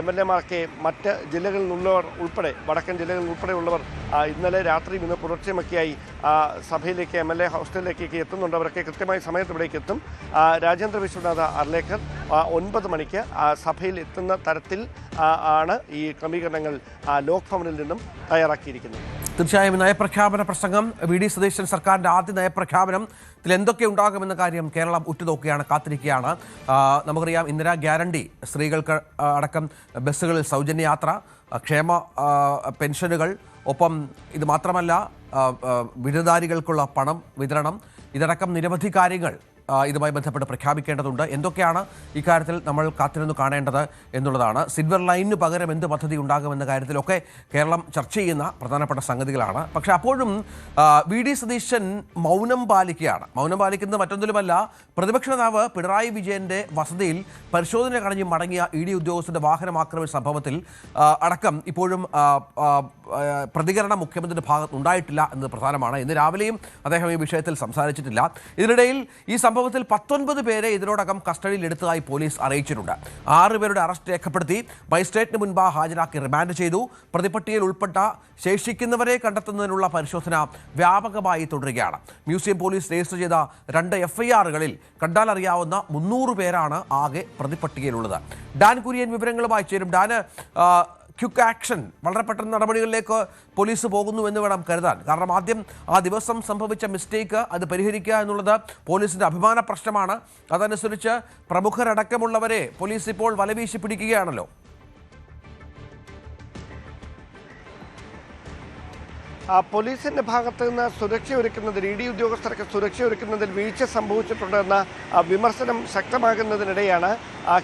MLA-മാർക്ക് മറ്റ് ജില്ലകളിൽ നിന്നുള്ളവർ ഉൾപ്പെടെ, വടക്കൻ ജില്ലകളിൽ ഉൾപ്പെടെയുള്ളവർ ഇന്നലെ രാത്രിയും ഇന്ന് പുലർച്ചെയുമൊക്കെയായി സഭയിലേക്ക്, MLA ഹോസ്റ്റലിലേക്കൊക്കെ എത്തുന്നുണ്ട്. അവരൊക്കെ കൃത്യമായ സമയത്ത് ഇവിടേക്ക് എത്തും. രാജേന്ദ്ര വിശ്വനാഥ് അർലേക്കർ 9 മണിക്ക് സഭയിൽ എത്തുന്ന തരത്തിൽ ആണ് ഈ ക്രമീകരണങ്ങൾ ലോക് ഭവനിൽ നിന്നും തയ്യാറാക്കിയിരിക്കുന്നത്. തീർച്ചയായും നയപ്രഖ്യാപന പ്രസംഗം, വി ഡി സതീശൻ സർക്കാരിൻ്റെ ആദ്യ നയപ്രഖ്യാപനത്തിൽ എന്തൊക്കെ ഉണ്ടാകുമെന്ന കാര്യം കേരളം ഉറ്റുനോക്കുകയാണ്, കാത്തിരിക്കുകയാണ്. നമുക്കറിയാം, ഇന്ദിരാ ഗ്യാരണ്ടി, സ്ത്രീകൾക്ക് അടക്കം ബസ്സുകളിൽ സൗജന്യ യാത്ര, ക്ഷേമ പെൻഷനുകൾ, ഒപ്പം ഇത് മാത്രമല്ല ബിരുദധാരികൾക്കുള്ള പണം വിതരണം, ഇതടക്കം നിരവധി കാര്യങ്ങൾ ഇതുമായി ബന്ധപ്പെട്ട് പ്രഖ്യാപിക്കേണ്ടതുണ്ട്. എന്തൊക്കെയാണ് ഇക്കാര്യത്തിൽ നമ്മൾ കാത്തിരുന്നു കാണേണ്ടത് എന്നുള്ളതാണ്. സിൽവർ ലൈനിന് പകരം എന്ത് പദ്ധതി ഉണ്ടാകുമെന്ന കാര്യത്തിലൊക്കെ കേരളം ചർച്ച ചെയ്യുന്ന പ്രധാനപ്പെട്ട സംഗതികളാണ്. പക്ഷേ അപ്പോഴും വി ഡി സതീശൻ മൗനം പാലിക്കുകയാണ്. മൗനം പാലിക്കുന്നത് മറ്റൊന്നിലുമല്ല, പ്രതിപക്ഷ നേതാവ് പിണറായി വിജയൻ്റെ വസതിയിൽ പരിശോധന കഴിഞ്ഞ് മടങ്ങിയ ED ഉദ്യോഗസ്ഥരുടെ വാഹനം ആക്രമിച്ച സംഭവത്തിൽ അടക്കം ഇപ്പോഴും പ്രതികരണം മുഖ്യമന്ത്രിയുടെ ഭാഗത്ത് ഉണ്ടായിട്ടില്ല എന്നത് പ്രധാനമാണ്. ഇന്ന് രാവിലെയും അദ്ദേഹം ഈ വിഷയത്തിൽ സംസാരിച്ചിട്ടില്ല. ഇതിനിടയിൽ ഈ സംഭവത്തിൽ 19 പേരെ ഇതിനോടകം കസ്റ്റഡിയിൽ എടുത്തതായി പോലീസ് അറിയിച്ചിട്ടുണ്ട്. 6 പേരുടെ അറസ്റ്റ് രേഖപ്പെടുത്തി മജിസ്ട്രേറ്റിന് മുൻപ് ഹാജരാക്കി റിമാൻഡ് ചെയ്തു. പ്രതിപട്ടികയിൽ ഉൾപ്പെട്ട ശേഷിക്കുന്നവരെ കണ്ടെത്തുന്നതിനുള്ള പരിശോധന വ്യാപകമായി തുടരുകയാണ്. മ്യൂസിയം പോലീസ് രജിസ്റ്റർ ചെയ്ത 2 FIR-കളിൽ കണ്ടാലറിയാവുന്ന 300 പേരാണ് ആകെ പ്രതിപട്ടികയിലുള്ളത്. ഡാൻ കുര്യൻ വിവരങ്ങളുമായി ചേരും. ഡാന്, ക്വിക്ക് ആക്ഷൻ, വളരെ പെട്ടെന്ന് നടപടികളിലേക്ക് പോലീസ് പോകുന്നു എന്ന് വേണം കരുതാൻ. കാരണം ആദ്യം ആ ദിവസം സംഭവിച്ച മിസ്റ്റേക്ക് അത് പരിഹരിക്കുക എന്നുള്ളത് പോലീസിൻ്റെ അഭിമാന പ്രശ്നമാണ്. അതനുസരിച്ച് പ്രമുഖരടക്കമുള്ളവരെ പോലീസ് ഇപ്പോൾ വലവീശി പിടിക്കുകയാണല്ലോ. പോലീസിന്റെ ഭാഗത്ത് നിന്ന് സുരക്ഷ ഒരുക്കുന്നതിൽ ഇ.ഡി. ഉദ്യോഗസ്ഥർക്ക് സുരക്ഷ ഒരുക്കുന്നതിൽ വീഴ്ച സംഭവിച്ചിട്ടുണ്ടെന്ന വിമർശനം ശക്തമാകുന്നതിനിടെയാണ്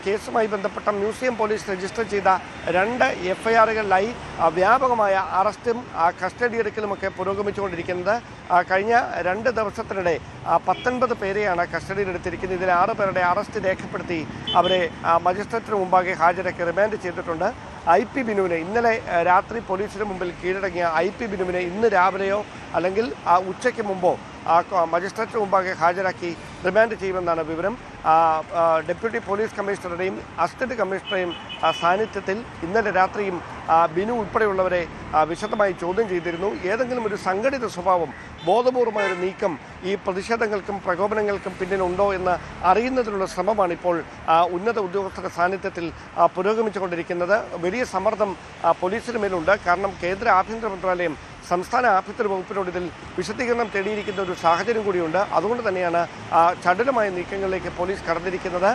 കേസുമായി ബന്ധപ്പെട്ട മ്യൂസിയം പോലീസ് രജിസ്റ്റർ ചെയ്ത 2 എഫ്ഐആറുകളിലായി വ്യാപകമായ അറസ്റ്റും കസ്റ്റഡിയെടുക്കലുമൊക്കെ പുരോഗമിച്ചുകൊണ്ടിരിക്കുന്നത്. കഴിഞ്ഞ 2 ദിവസത്തിനിടെ 19 പേരെയാണ് കസ്റ്റഡിയിലെടുത്തിരിക്കുന്നത്. ഇതിൽ 6 പേരുടെ അറസ്റ്റ് രേഖപ്പെടുത്തി അവരെ മജിസ്ട്രേറ്റിന് മുമ്പാകെ ഹാജരാക്കി റിമാൻഡ് ചെയ്തിട്ടുണ്ട്. IP ബിനുവിനെ ഇന്നലെ രാത്രി പോലീസിന് മുമ്പിൽ കീഴടങ്ങിയ IP ബിനുവിനെ ഇന്ന് രാവിലെയോ അല്ലെങ്കിൽ ഉച്ചയ്ക്ക് മുമ്പോ മജിസ്ട്രേറ്റിന് മുമ്പാകെ ഹാജരാക്കി റിമാൻഡ് ചെയ്യുമെന്നാണ് വിവരം. ഡെപ്യൂട്ടി പോലീസ് കമ്മീഷണറുടെയും അസിസ്റ്റന്റ് കമ്മീഷണറുടെയും സാന്നിധ്യത്തിൽ ഇന്നലെ രാത്രിയും ബിനു ഉൾപ്പെടെയുള്ളവരെ വിശദമായി ചോദ്യം ചെയ്തിരുന്നു. ഏതെങ്കിലും ഒരു സംഘടിത സ്വഭാവം, ബോധപൂർവമായ ഒരു നീക്കം ഈ പ്രതിഷേധങ്ങൾക്കും പ്രകോപനങ്ങൾക്കും പിന്നിലുണ്ടോ എന്ന് അറിയുന്നതിനുള്ള ശ്രമമാണ് ഇപ്പോൾ ഉന്നത ഉദ്യോഗസ്ഥരുടെ സാന്നിധ്യത്തിൽ പുരോഗമിച്ചുകൊണ്ടിരിക്കുന്നത്. വലിയ സമ്മർദ്ദം പോലീസിന് മേലുണ്ട്. കാരണം കേന്ദ്ര ആഭ്യന്തര മന്ത്രാലയം സംസ്ഥാന ആഭ്യന്തര വകുപ്പിനോട് ഇതിൽ വിശദീകരണം തേടിയിരിക്കുന്ന ഒരു സാഹചര്യം കൂടിയുണ്ട്. അതുകൊണ്ട് തന്നെയാണ് ചടുലമായ നീക്കങ്ങളിലേക്ക് പോലീസ് കടന്നിരിക്കുന്നത്.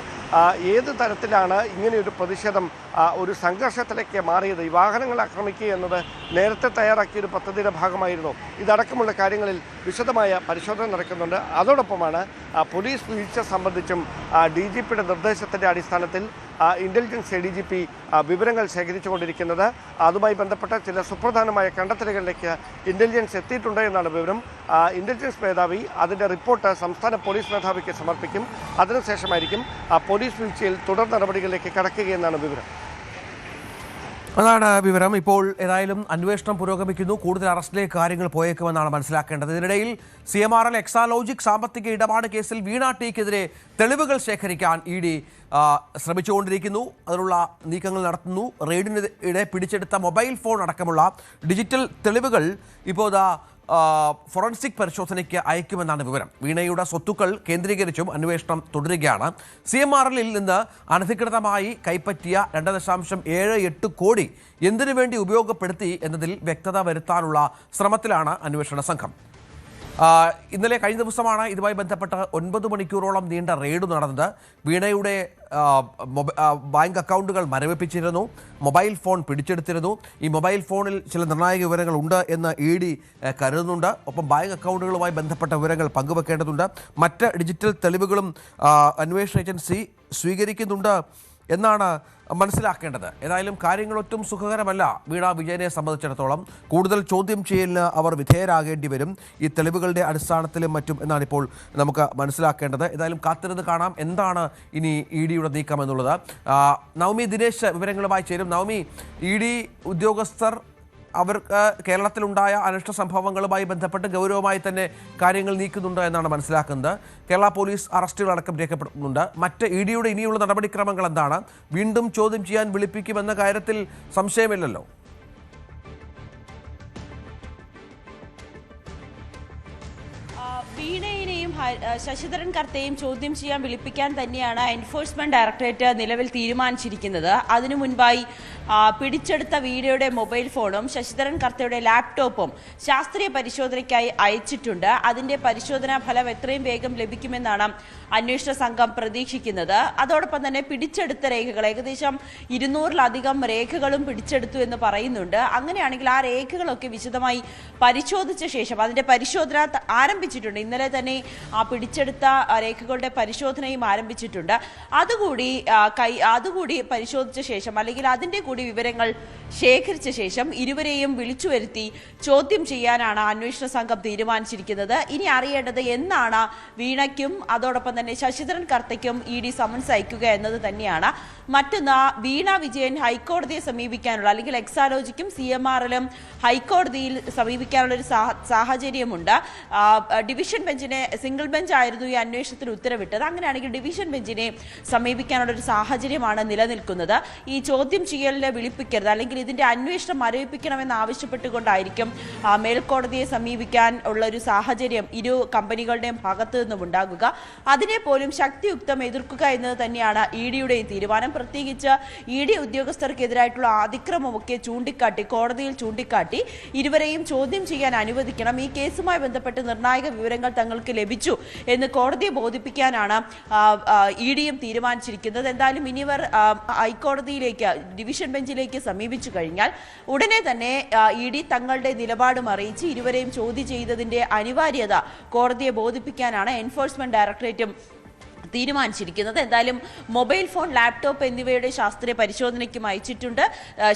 ഏത് തരത്തിലാണ് ഇങ്ങനെയൊരു പ്രതിഷേധം ഒരു സംഘർഷത്തിലേക്ക് മാറിയത്? ഈ വാഹനങ്ങൾ ആക്രമിക്കുക എന്നത് നേരത്തെ തയ്യാറാക്കിയൊരു പദ്ധതിയുടെ ഭാഗമായിരുന്നു. ഇതടക്കമുള്ള കാര്യങ്ങളിൽ വിശദമായ പരിശോധന നടക്കുന്നുണ്ട്. അതോടൊപ്പമാണ് പോലീസ് വീഴ്ച സംബന്ധിച്ചും DGPയുടെ നിർദ്ദേശത്തിൻ്റെ അടിസ്ഥാനത്തിൽ ഇന്റലിജൻസ് ADGP വിവരങ്ങൾ ശേഖരിച്ചുകൊണ്ടിരിക്കുന്നത്. അതുമായി ബന്ധപ്പെട്ട ചില സുപ്രധാനമായ കണ്ടെത്തലുകളിലേക്ക് ഇന്റലിജൻസ് എത്തിയിട്ടുണ്ട് എന്നാണ് വിവരം. ഇന്റലിജൻസ് മേധാവി അതിൻ്റെ റിപ്പോർട്ട് സംസ്ഥാന പോലീസ് മേധാവിക്ക് സമർപ്പിക്കും. അതിനുശേഷമായിരിക്കും പോലീസ് വീഴ്ചയിൽ തുടർ നടപടികളിലേക്ക് കടക്കുകയെന്നാണ് വിവരം. അതാണ് വിവരം. ഇപ്പോൾ ഏതായാലും അന്വേഷണം പുരോഗമിക്കുന്നു. കൂടുതൽ അറസ്റ്റിലേക്ക് കാര്യങ്ങൾ പോയേക്കുമെന്നാണ് മനസ്സിലാക്കേണ്ടത്. ഇതിനിടയിൽ CMRL എക്സാലോജിക് സാമ്പത്തിക ഇടപാട് കേസിൽ വീണ ടിക്കെതിരെ തെളിവുകൾ ശേഖരിക്കാൻ ED ശ്രമിച്ചുകൊണ്ടിരിക്കുന്നു. അതിനുള്ള നീക്കങ്ങൾ നടത്തുന്നു. റെയ്ഡിനിടെ പിടിച്ചെടുത്ത മൊബൈൽ ഫോൺ അടക്കമുള്ള ഡിജിറ്റൽ തെളിവുകൾ ഇപ്പോൾ ഫോറൻസിക് പരിശോധനയ്ക്ക് അയക്കുമെന്നാണ് വിവരം. വീണയുടെ സ്വത്തുക്കൾ കേന്ദ്രീകരിച്ചും അന്വേഷണം തുടരുകയാണ്. CMRLൽ നിന്ന് അനധികൃതമായി കൈപ്പറ്റിയ 2.78 കോടി എന്തിനു വേണ്ടി ഉപയോഗപ്പെടുത്തി എന്നതിൽ വ്യക്തത വരുത്താനുള്ള ശ്രമത്തിലാണ് അന്വേഷണ സംഘം. ഇന്നലെ കഴിഞ്ഞ ദിവസമാണ് ഇതുമായി ബന്ധപ്പെട്ട് 9 മണിക്കൂറോളം നീണ്ട റെയ്ഡ് നടന്നത്. വീണയുടെ ബാങ്ക് അക്കൗണ്ടുകൾ മരവിപ്പിച്ചിരുന്നു, മൊബൈൽ ഫോൺ പിടിച്ചെടുത്തിരുന്നു. ഈ മൊബൈൽ ഫോണിൽ ചില നിർണായക വിവരങ്ങൾ ഉണ്ട് എന്ന് ED കരുതുന്നുണ്ട്. ഒപ്പം ബാങ്ക് അക്കൗണ്ടുകളുമായി ബന്ധപ്പെട്ട വിവരങ്ങൾ പങ്കുവെക്കേണ്ടതുണ്ട്. മറ്റ് ഡിജിറ്റൽ തെളിവുകളും അന്വേഷണ ഏജൻസി സ്വീകരിക്കുന്നുണ്ട് എന്നാണ് മനസ്സിലാക്കേണ്ടത്. ഏതായാലും കാര്യങ്ങളൊട്ടും സുഖകരമല്ല വീണ വിജയനെ സംബന്ധിച്ചിടത്തോളം. കൂടുതൽ ചോദ്യം ചെയ്യലിന് അവർ വിധേയരാകേണ്ടി വരും ഈ തെളിവുകളുടെ അടിസ്ഥാനത്തിലും മറ്റും എന്നാണ് ഇപ്പോൾ നമുക്ക് മനസ്സിലാക്കേണ്ടത്. ഏതായാലും കാത്തിരുന്ന് കാണാം എന്താണ് ഇനി EDയുടെ നീക്കം എന്നുള്ളത്. നവമി ദിനേശ് വിവരങ്ങളുമായി ചേരും. നവമി, ED ഉദ്യോഗസ്ഥർ അവർക്ക് കേരളത്തിലുണ്ടായ അനിഷ്ട സംഭവങ്ങളുമായി ബന്ധപ്പെട്ട് ഗൗരവമായി തന്നെ കാര്യങ്ങൾ നീക്കുന്നുണ്ട് എന്നാണ് മനസ്സിലാക്കുന്നത്. കേരള പോലീസ് അറസ്റ്റുകളടക്കം രേഖപ്പെടുത്തുന്നുണ്ട്. മറ്റ് EDയുടെ ഇനിയുള്ള നടപടിക്രമങ്ങൾ എന്താണ്? വീണ്ടും ചോദ്യം ചെയ്യാൻ വിളിപ്പിക്കുമെന്ന കാര്യത്തിൽ സംശയമില്ലല്ലോ. വീണയെയും ശശിധരൻ കർത്തയെയും ചോദ്യം ചെയ്യാൻ വിളിപ്പിക്കാൻ തന്നെയാണ് എൻഫോഴ്സ്മെന്റ് ഡയറക്ടറേറ്റ് നിലവിൽ തീരുമാനിച്ചിരിക്കുന്നത്. അതിനു മുൻപായി പിടിച്ചെടുത്ത വീണയുടെ മൊബൈൽ ഫോണും ശശിധരൻ കർത്തയുടെ ലാപ്ടോപ്പും ശാസ്ത്രീയ പരിശോധനയ്ക്കായി അയച്ചിട്ടുണ്ട്. അതിന്റെ പരിശോധനാ ഫലം എത്രയും വേഗം ലഭിക്കുമെന്നാണ് അന്വേഷണ സംഘം പ്രതീക്ഷിക്കുന്നത്. അതോടൊപ്പം തന്നെ പിടിച്ചെടുത്ത രേഖകൾ ഏകദേശം 200-ലധികം രേഖകളും പിടിച്ചെടുത്തു എന്ന് പറയുന്നുണ്ട്. അങ്ങനെയാണെങ്കിൽ ആ രേഖകളൊക്കെ വിശദമായി പരിശോധിച്ച ശേഷം അതിന്റെ പരിശോധന ആരംഭിച്ചിട്ടുണ്ട്. ഇന്നലെ തന്നെ ആ പിടിച്ചെടുത്ത രേഖകളുടെ പരിശോധനയും ആരംഭിച്ചിട്ടുണ്ട്. അതുകൂടി പരിശോധിച്ച ശേഷം അല്ലെങ്കിൽ അതിന്റെ കൂടി വിവരങ്ങൾ ശേഖരിച്ച ശേഷം ഇരുവരെയും വിളിച്ചു വരുത്തി ചോദ്യം ചെയ്യാനാണ് അന്വേഷണ സംഘം തീരുമാനിച്ചിരിക്കുന്നത്. ഇനി അറിയേണ്ടത് എന്നാണ് വീണയ്ക്കും അതോടൊപ്പം തന്നെ ശശിധരൻ കർത്തയ്ക്കും ED സമൻസ് അയക്കുക എന്നത് തന്നെയാണ്. മറ്റൊന്ന്, വീണ വിജയൻ ഹൈക്കോടതിയെ സമീപിക്കാനുള്ള അല്ലെങ്കിൽ എക്സാലോജിക്കും CMRLും ഹൈക്കോടതിയിൽ സമീപിക്കാനുള്ള ഒരു സാഹചര്യമുണ്ട്. ഡിവിഷൻ ബെഞ്ചിനെ സിംഗിൾ ബെഞ്ച് ആയിരുന്നു ഈ അന്വേഷണത്തിന് ഉത്തരവിട്ടത്. അങ്ങനെയാണെങ്കിൽ ഡിവിഷൻ ബെഞ്ചിനെ സമീപിക്കാനുള്ള ഒരു സാഹചര്യമാണ് നിലനിൽക്കുന്നത്. ഈ ചോദ്യം ചെയ്യലിനെ വിളിപ്പിക്കരുത് അല്ലെങ്കിൽ ഇതിന്റെ അന്വേഷണം മരവിപ്പിക്കണമെന്ന് ആവശ്യപ്പെട്ടുകൊണ്ടായിരിക്കും മേൽക്കോടതിയെ സമീപിക്കാൻ ഉള്ള ഒരു സാഹചര്യം ഇരു കമ്പനികളുടെയും ഭാഗത്തു നിന്നും ഉണ്ടാകുക. അതിനെ പോലും ശക്തിയുക്തം എതിർക്കുക എന്നത് തന്നെയാണ് EDയുടെ തീരുമാനം. പ്രത്യേകിച്ച് ED ഉദ്യോഗസ്ഥർക്കെതിരായിട്ടുള്ള അതിക്രമമൊക്കെ കോടതിയിൽ ചൂണ്ടിക്കാട്ടി ഇരുവരെയും ചോദ്യം ചെയ്യാൻ അനുവദിക്കണം. ഈ കേസുമായി ബന്ധപ്പെട്ട് നിർണായക വിവരങ്ങൾ തങ്ങൾക്ക് ലഭിച്ചു എന്ന് കോടതിയെ ബോധിപ്പിക്കാനാണ് EDയും തീരുമാനിച്ചിരിക്കുന്നത്. എന്തായാലും ഇനിവർ ഹൈക്കോടതിയിലേക്ക് ഡിവിഷൻ ബെഞ്ചിലേക്ക് സമീപിച്ചു കഴിഞ്ഞാൽ ഉടനെ തന്നെ ഇഡി തങ്ങളുടെ നിലപാടും അറിയിച്ച് ഇരുവരെയും ചോദ്യം ചെയ്തതിന്റെ അനിവാര്യത കോടതിയെ ബോധിപ്പിക്കാനാണ് എൻഫോഴ്സ്മെന്റ് ഡയറക്ടറേറ്റും തീരുമാനിച്ചിരിക്കുന്നത്. എന്തായാലും മൊബൈൽ ഫോൺ, ലാപ്ടോപ്പ് എന്നിവയുടെ ശാസ്ത്രീയ പരിശോധനയ്ക്കും അയച്ചിട്ടുണ്ട്.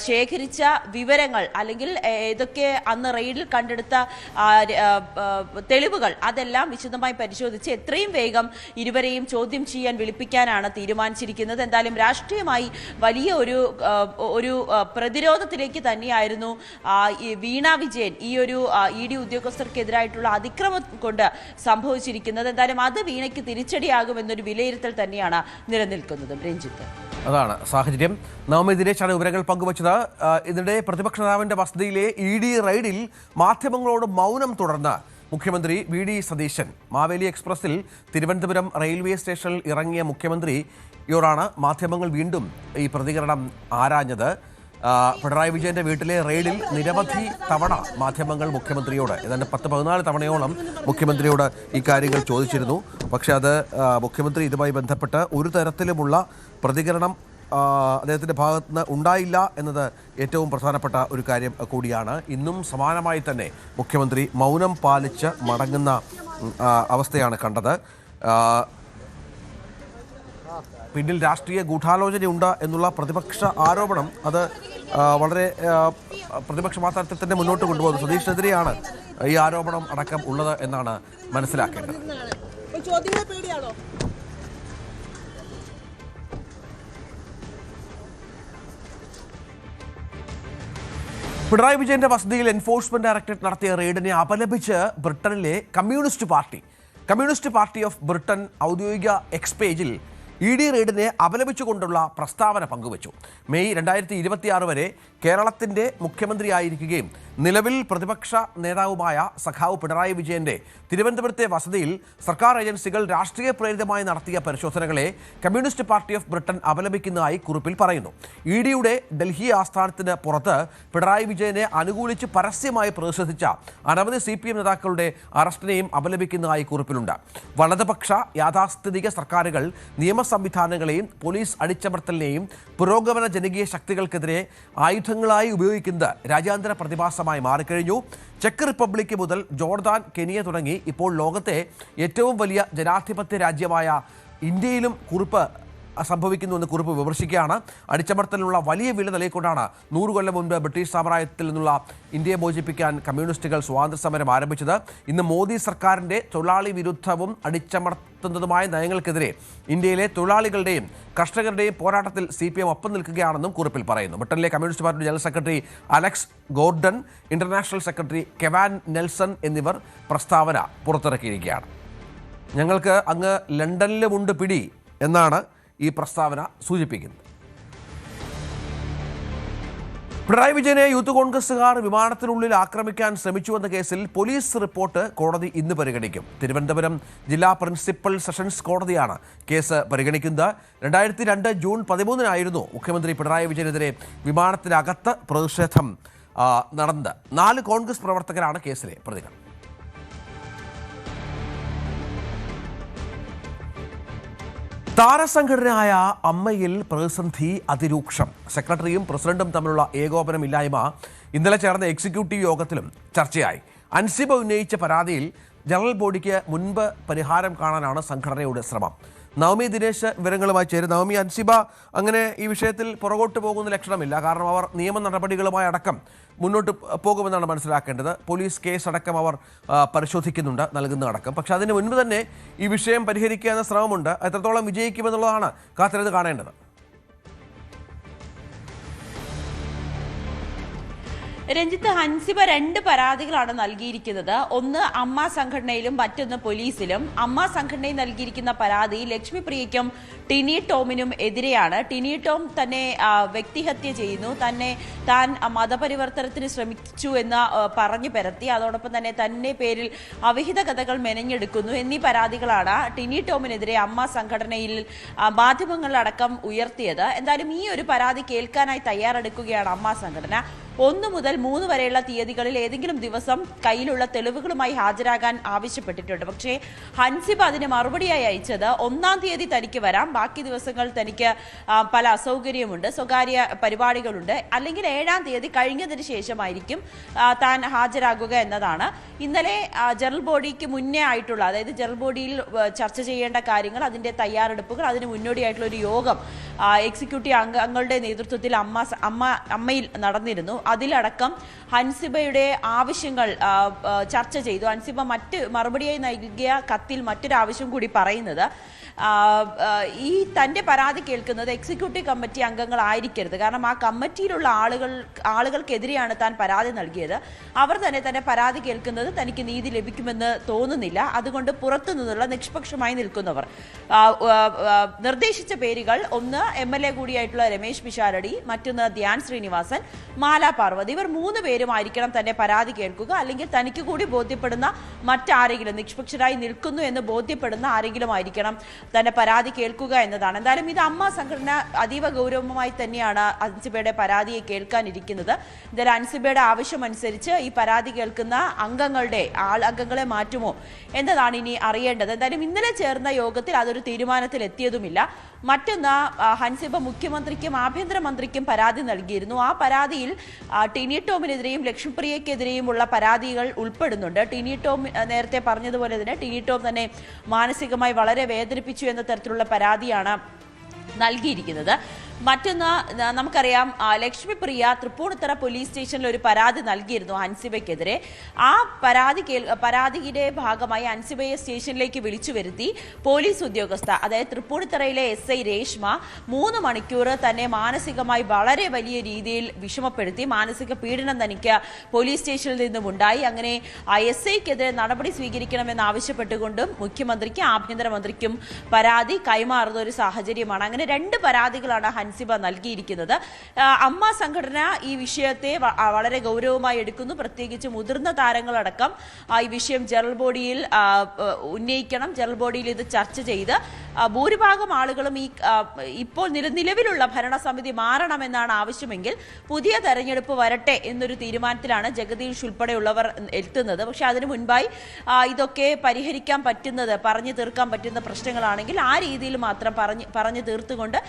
ശേഖരിച്ച വിവരങ്ങൾ അല്ലെങ്കിൽ ഏതൊക്കെ അന്ന് റെയ്ഡിൽ കണ്ടെടുത്ത തെളിവുകൾ അതെല്ലാം വിശദമായി പരിശോധിച്ച് എത്രയും വേഗം ഇരുവരെയും ചോദ്യം ചെയ്യാൻ വിളിപ്പിക്കാനാണ് തീരുമാനിച്ചിരിക്കുന്നത്. എന്തായാലും രാഷ്ട്രീയമായി വലിയ ഒരു പ്രതിരോധത്തിലേക്ക് തന്നെയായിരുന്നു വീണ വിജയൻ ഈ ഒരു ഇഡി ഉദ്യോഗസ്ഥർക്കെതിരായിട്ടുള്ള അതിക്രമം കൊണ്ട് സംഭവിച്ചിരിക്കുന്നത്. എന്തായാലും അത് വീണയ്ക്ക് തിരിച്ചടിയാകുമെന്നൊരു വിലയിരുത്തൽ തന്നെയാണ് നിലനിൽക്കുന്നത്. രഞ്ജിത്ത്, അതാണ് സാഹചര്യം. നവമി ദിനേശാണ് വിവരങ്ങൾ പങ്കുവച്ചത്. ഇതിനിടെ പ്രതിപക്ഷ നേതാവിന്റെ വസതിയിലെ ഇഡി റെയ്ഡിൽ മാധ്യമങ്ങളോട് മൗനം തുടർന്ന് മുഖ്യമന്ത്രി വി ഡി സതീശൻ. മാവേലി എക്സ്പ്രസിൽ തിരുവനന്തപുരം റെയിൽവേ സ്റ്റേഷനിൽ ഇറങ്ങിയ മുഖ്യമന്ത്രിയോടാണ് മാധ്യമങ്ങൾ വീണ്ടും ഈ പ്രതികരണം ആരാഞ്ഞത്. പിണറായി വിജയന്റെ വീട്ടിലെ റെയ്ഡിൽ നിരവധി തവണ മാധ്യമങ്ങൾ മുഖ്യമന്ത്രിയോട്, ഏതാണ്ട് 10-14 തവണയോളം മുഖ്യമന്ത്രിയോട് ഇക്കാര്യങ്ങൾ ചോദിച്ചിരുന്നു. പക്ഷേ അത് മുഖ്യമന്ത്രി ഇതുമായി ബന്ധപ്പെട്ട് ഒരു തരത്തിലുമുള്ള പ്രതികരണം അദ്ദേഹത്തിൻ്റെ ഭാഗത്ത് നിന്ന് ഉണ്ടായില്ല എന്നത് ഏറ്റവും പ്രധാനപ്പെട്ട ഒരു കാര്യം കൂടിയാണ്. ഇന്നും സമാനമായി തന്നെ മുഖ്യമന്ത്രി മൗനം പാലിച്ച് മടങ്ങുന്ന അവസ്ഥയാണ് കണ്ടത്. പിന്നിൽ രാഷ്ട്രീയ ഗൂഢാലോചനയുണ്ട് എന്നുള്ള പ്രതിപക്ഷ ആരോപണം അത് വളരെ പ്രതിപക്ഷ മാത്രത്തിൽ തന്നെ മുന്നോട്ട് കൊണ്ടുപോകുന്നത്. സതീഷിനെതിരെയാണ് ഈ ആരോപണം അടക്കം ഉള്ളത് എന്നാണ് മനസ്സിലാക്കേണ്ടത്. പിണറായി വിജയന്റെ വസതിയിൽ എൻഫോഴ്സ്മെന്റ് ഡയറക്ടറേറ്റ് നടത്തിയ റെയ്ഡിനെ അപലപിച്ച് ബ്രിട്ടനിലെ കമ്മ്യൂണിസ്റ്റ് പാർട്ടി ഓഫ് ബ്രിട്ടൻ ഔദ്യോഗിക എക്സ് പേജിൽ ഇ ഡി റെയ്ഡിനെ അപലപിച്ചുകൊണ്ടുള്ള പ്രസ്താവന പങ്കുവച്ചു. മെയ് 2026 വരെ കേരളത്തിൻ്റെ മുഖ്യമന്ത്രിയായിരിക്കുകയും നിലവിൽ പ്രതിപക്ഷ നേതാവുമായ സഖാവ് പിണറായി വിജയന്റെ തിരുവനന്തപുരത്തെ വസതിയിൽ സർക്കാർ ഏജൻസികൾ രാഷ്ട്രീയ പ്രേരിതമായി നടത്തിയ പരിശോധനകളെ കമ്മ്യൂണിസ്റ്റ് പാർട്ടി ഓഫ് ബ്രിട്ടൻ അപലപിക്കുന്നതായി കുറിപ്പിൽ പറയുന്നു. ഇ ഡിയുടെ ഡൽഹി ആസ്ഥാനത്തിന് പുറത്ത് പിണറായി വിജയനെ അനുകൂലിച്ച് പരസ്യമായി പ്രതിഷേധിച്ച അനവധി CPM നേതാക്കളുടെ അറസ്റ്റിനെയും അപലപിക്കുന്നതായി കുറിപ്പിലുണ്ട്. വലതുപക്ഷ യാഥാസ്ഥിതിക സർക്കാരുകൾ നിയമ സംവിധാനങ്ങളെയും പോലീസ് അടിച്ചമർത്തലിനെയും പുരോഗമന ജനകീയ ശക്തികൾക്കെതിരെ ആയുധങ്ങളായി ഉപയോഗിക്കുന്നത് രാജ്യാന്തര പ്രതിഭാസമായി മാറിക്കഴിഞ്ഞു. ചെക്ക് റിപ്പബ്ലിക് മുതൽ ജോർദാൻ, കെനിയ തുടങ്ങി ഇപ്പോൾ ലോകത്തെ ഏറ്റവും വലിയ ജനാധിപത്യ രാജ്യമായ ഇന്ത്യയിലും കുറിപ്പ് സംഭവിക്കുന്നുവെന്ന് കുറിപ്പ് വിമർശിക്കുകയാണ്. അടിച്ചമർത്തലിനുള്ള വലിയ വില നൽകിക്കൊണ്ടാണ് 100 കൊല്ലം മുൻപ് ബ്രിട്ടീഷ് സാമ്രാജ്യത്തിൽ നിന്നുള്ള ഇന്ത്യയെ മോചിപ്പിക്കാൻ കമ്മ്യൂണിസ്റ്റുകൾ സ്വാതന്ത്ര്യ സമരം ആരംഭിച്ചത്. ഇന്ന് മോദി സർക്കാരിൻ്റെ തൊഴിലാളി വിരുദ്ധവും അടിച്ചമർത്തുന്നതുമായ നയങ്ങൾക്കെതിരെ ഇന്ത്യയിലെ തൊഴിലാളികളുടെയും കർഷകരുടെയും പോരാട്ടത്തിൽ CPM ഒപ്പം നിൽക്കുകയാണെന്നും കുറിപ്പിൽ പറയുന്നു. ബ്രിട്ടനിലെ communist party general secretary Alex Gordon, international secretary Kevan Nelson എന്നിവർ പ്രസ്താവന പുറത്തിറക്കിയിരിക്കുകയാണ്. ഞങ്ങൾക്ക് അങ്ങ് ലണ്ടനിലുമുണ്ട് പിടി എന്നാണ് ഈ പ്രസ്താവന സൂചിപ്പിക്കുന്നത്. പിണറായി വിജയനെ യൂത്ത് കോൺഗ്രസുകാർ വിമാനത്തിനുള്ളിൽ ആക്രമിക്കാൻ ശ്രമിച്ചുവെന്ന കേസിൽ പോലീസ് റിപ്പോർട്ട് കോടതി ഇന്ന് പരിഗണിക്കും. തിരുവനന്തപുരം ജില്ലാ പ്രിൻസിപ്പൽ സെഷൻസ് കോടതിയാണ് കേസ് പരിഗണിക്കുന്നത്. 2002 ജൂൺ 13 മുഖ്യമന്ത്രി പിണറായി വിജയനെതിരെ വിമാനത്തിനകത്ത് പ്രതിഷേധം നടന്നത്. 4 കോൺഗ്രസ് പ്രവർത്തകരാണ് കേസിലെ പ്രതികൾ. താരസംഘടനയായ അമ്മയിൽ പ്രതിസന്ധി അതിരൂക്ഷം. സെക്രട്ടറിയും പ്രസിഡന്റും തമ്മിലുള്ള ഏകോപനമില്ലായ്മ ഇന്നലെ ചേർന്ന എക്സിക്യൂട്ടീവ് യോഗത്തിലും ചർച്ചയായി. അൻസിബ ഉന്നയിച്ച പരാതിയിൽ ജനറൽ ബോഡിക്ക് മുൻപ് പരിഹാരം കാണാനാണ് സംഘടനയുടെ ശ്രമം. നവമി ദിനേശ് വിവരങ്ങളുമായി ചേരും. നവമി, അൻസിബ അങ്ങനെ ഈ വിഷയത്തിൽ പുറകോട്ട് പോകുന്ന ലക്ഷണമില്ല. കാരണം അവർ നിയമ നടപടികളുമായി അടക്കം മുന്നോട്ട് പോകുമെന്നാണ് മനസ്സിലാക്കേണ്ടത്. പോലീസ് കേസ് അടക്കം അവർ പരിശോധിക്കുന്നുണ്ട്, നൽകുന്നതടക്കം. പക്ഷെ അതിന് മുൻപ് തന്നെ ഈ വിഷയം പരിഹരിക്കുക എന്ന ശ്രമമുണ്ട്. എത്രത്തോളം വിജയിക്കുമെന്നുള്ളതാണ് കാത്തിരുന്ന് കാണേണ്ടത്. രഞ്ജിത്ത്, ഹൻസിബ 2 പരാതികളാണ് നൽകിയിരിക്കുന്നത്. ഒന്ന് അമ്മ സംഘടനയിലും മറ്റൊന്ന് പോലീസിലും. അമ്മ സംഘടനയിൽ നൽകിയിരിക്കുന്ന പരാതി ലക്ഷ്മി പ്രിയയ്ക്കും ടിനി ടോമിനും എതിരെയാണ്. ടിനി ടോം തന്നെ വ്യക്തിഹത്യ ചെയ്യുന്നു, താൻ മതപരിവർത്തനത്തിന് ശ്രമിച്ചു എന്ന് പറഞ്ഞു പരത്തി, അതോടൊപ്പം തന്നെ പേരിൽ അവിഹിത കഥകൾ മെനഞ്ഞെടുക്കുന്നു എന്നീ പരാതികളാണ് ടിനി ടോമിനെതിരെ അമ്മ സംഘടനയിൽ മാധ്യമങ്ങളിലടക്കം ഉയർത്തിയത്. എന്തായാലും ഈ ഒരു പരാതി കേൾക്കാനായി തയ്യാറെടുക്കുകയാണ് അമ്മ സംഘടന. 1 മുതൽ 3 വരെയുള്ള തീയതികളിൽ ഏതെങ്കിലും ദിവസം കയ്യിലുള്ള തെളിവുകളുമായി ഹാജരാകാൻ ആവശ്യപ്പെട്ടിട്ടുണ്ട്. പക്ഷേ ഹൻസിബ അതിന് മറുപടിയായി അയച്ചത് 1-ാം തീയതി തനിക്ക് വരാം, ബാക്കി ദിവസങ്ങൾ തനിക്ക് പല അസൗകര്യമുണ്ട്, സ്വകാര്യ പരിപാടികളുണ്ട്, അല്ലെങ്കിൽ 7-ാം തീയതി കഴിഞ്ഞതിന് ശേഷമായിരിക്കും താൻ ഹാജരാകുക എന്നതാണ്. ഇന്നലെ ജനറൽ ബോഡിക്ക് മുന്നേ ആയിട്ടുള്ള, അതായത് ജനറൽ ബോഡിയിൽ ചർച്ച ചെയ്യേണ്ട കാര്യങ്ങൾ, അതിന്റെ തയ്യാറെടുപ്പുകൾ, അതിന് മുന്നോടിയായിട്ടുള്ള ഒരു യോഗം എക്സിക്യൂട്ടീവ് അംഗങ്ങളുടെ നേതൃത്വത്തിൽ അമ്മയിൽ നടന്നിരുന്നു. അതിലടക്കം ഹൻസിബയുടെ ആവശ്യങ്ങൾ ചർച്ച ചെയ്തു. ഹൻസിബ മറുപടിയായി നൽകിയ കത്തിൽ മറ്റൊരു ആവശ്യം കൂടി പറയുന്നത്, ഈ തന്റെ പരാതി കേൾക്കുന്നത് എക്സിക്യൂട്ടീവ് കമ്മിറ്റി അംഗങ്ങളായിരിക്കരുത്. കാരണം ആ കമ്മിറ്റിയിലുള്ള ആളുകൾക്കെതിരെയാണ് താൻ പരാതി നൽകിയത്. അവർ തന്നെ തന്റെ പരാതി കേൾക്കുന്നത് തനിക്ക് നീതി ലഭിക്കുമെന്ന് തോന്നുന്നില്ല. അതുകൊണ്ട് പുറത്തു നിന്നുള്ള നിഷ്പക്ഷമായി നിൽക്കുന്നവർ നിർദ്ദേശിച്ച പേരുകൾ, ഒന്ന് MLA കൂടിയായിട്ടുള്ള രമേശ് പിഷാരടി, മറ്റൊന്ന് ധ്യാൻ ശ്രീനിവാസൻ, മാല പാർവതി. ഇവർ 3 പേരുമായിരിക്കണം തന്റെ പരാതി കേൾക്കുക. അല്ലെങ്കിൽ തനിക്ക് കൂടി ബോധ്യപ്പെടുന്ന മറ്റാരെങ്കിലും, നിഷ്പക്ഷരായി നിൽക്കുന്നു എന്ന് ബോധ്യപ്പെടുന്ന ആരെങ്കിലും ആയിരിക്കണം തന്റെ പരാതി കേൾക്കുക എന്നതാണ്. എന്തായാലും ഇത് അമ്മ സംഘടന അതീവ ഗൗരവമായി തന്നെയാണ് ഹൻസിബയുടെ പരാതിയെ കേൾക്കാനിരിക്കുന്നത്. എന്തായാലും ഹൻസിബയുടെ ആവശ്യമനുസരിച്ച് ഈ പരാതി കേൾക്കുന്ന അംഗങ്ങളെ മാറ്റുമോ എന്നതാണ് ഇനി അറിയേണ്ടത്. എന്തായാലും ഇന്നലെ ചേർന്ന യോഗത്തിൽ അതൊരു തീരുമാനത്തിൽ എത്തിയതുമില്ല. മറ്റൊന്ന്, ഹൻസിബ മുഖ്യമന്ത്രിക്കും ആഭ്യന്തരമന്ത്രിക്കും പരാതി നൽകിയിരുന്നു. ആ പരാതിയിൽ ടിനി ടോമിനെതിരെയും ലക്ഷ്മിപ്രിയക്കെതിരെയുമുള്ള പരാതികൾ ഉൾപ്പെടുന്നുണ്ട്. ടിനി ടോം നേരത്തെ പറഞ്ഞതുപോലെ തന്നെ ടിനി ടോം തന്നെ മാനസികമായി വളരെ വേദനിപ്പിച്ചു എന്ന തരത്തിലുള്ള പരാതിയാണ് നൽകിയിരിക്കുന്നത്. മറ്റൊന്ന്, നമുക്കറിയാം ലക്ഷ്മിപ്രിയ തൃപ്പൂണിത്തറ പോലീസ് സ്റ്റേഷനിൽ ഒരു പരാതി നൽകിയിരുന്നു ഹൻസിബയ്ക്കെതിരെ. ആ പരാതിയുടെ ഭാഗമായി ഹൻസിബയെ സ്റ്റേഷനിലേക്ക് വിളിച്ചു വരുത്തി പോലീസ് ഉദ്യോഗസ്ഥ, അതായത് തൃപ്പൂണിത്തറയിലെ SI രേഷ്മ 3 മണിക്കൂർ തന്നെ മാനസികമായി വളരെ വലിയ രീതിയിൽ വിഷമപ്പെടുത്തി. മാനസിക പീഡനം തനിക്ക് പോലീസ് സ്റ്റേഷനിൽ നിന്നും ഉണ്ടായി. അങ്ങനെ SIക്കെതിരെ നടപടി സ്വീകരിക്കണമെന്ന് ആവശ്യപ്പെട്ടുകൊണ്ടും മുഖ്യമന്ത്രിക്കും ആഭ്യന്തരമന്ത്രിക്കും പരാതി കൈമാറുന്ന ഒരു സാഹചര്യമാണ്. അങ്ങനെ 2 പരാതികളാണ് ഹൻസിബ നൽകിയിരിക്കുന്നത്. അമ്മ സംഘടന ഈ വിഷയത്തെ വളരെ ഗൗരവമായി എടുക്കുന്നു. പ്രത്യേകിച്ച് മുതിർന്ന താരങ്ങളടക്കം ഈ വിഷയം ജനറൽ ബോഡിയിൽ ഉന്നയിക്കണം. ജനറൽ ബോഡിയിൽ ഇത് ചർച്ച ചെയ്ത് ഭൂരിഭാഗം ആളുകളും ഇപ്പോൾ നിലവിലുള്ള ഭരണസമിതി മാറണമെന്നാണ് ആവശ്യമെങ്കിൽ പുതിയ തെരഞ്ഞെടുപ്പ് വരട്ടെ എന്നൊരു തീരുമാനത്തിലാണ് ജഗദീഷ് ഉൾപ്പെടെയുള്ളവർ എത്തുന്നത്. പക്ഷെ അതിനു മുൻപായി ഇതൊക്കെ പരിഹരിക്കാൻ പറ്റുന്നത്, പറഞ്ഞു തീർക്കാൻ പറ്റുന്ന പ്രശ്നങ്ങളാണെങ്കിൽ ആ രീതിയിൽ മാത്രം പറഞ്ഞു തീർത്തുകൊണ്ട്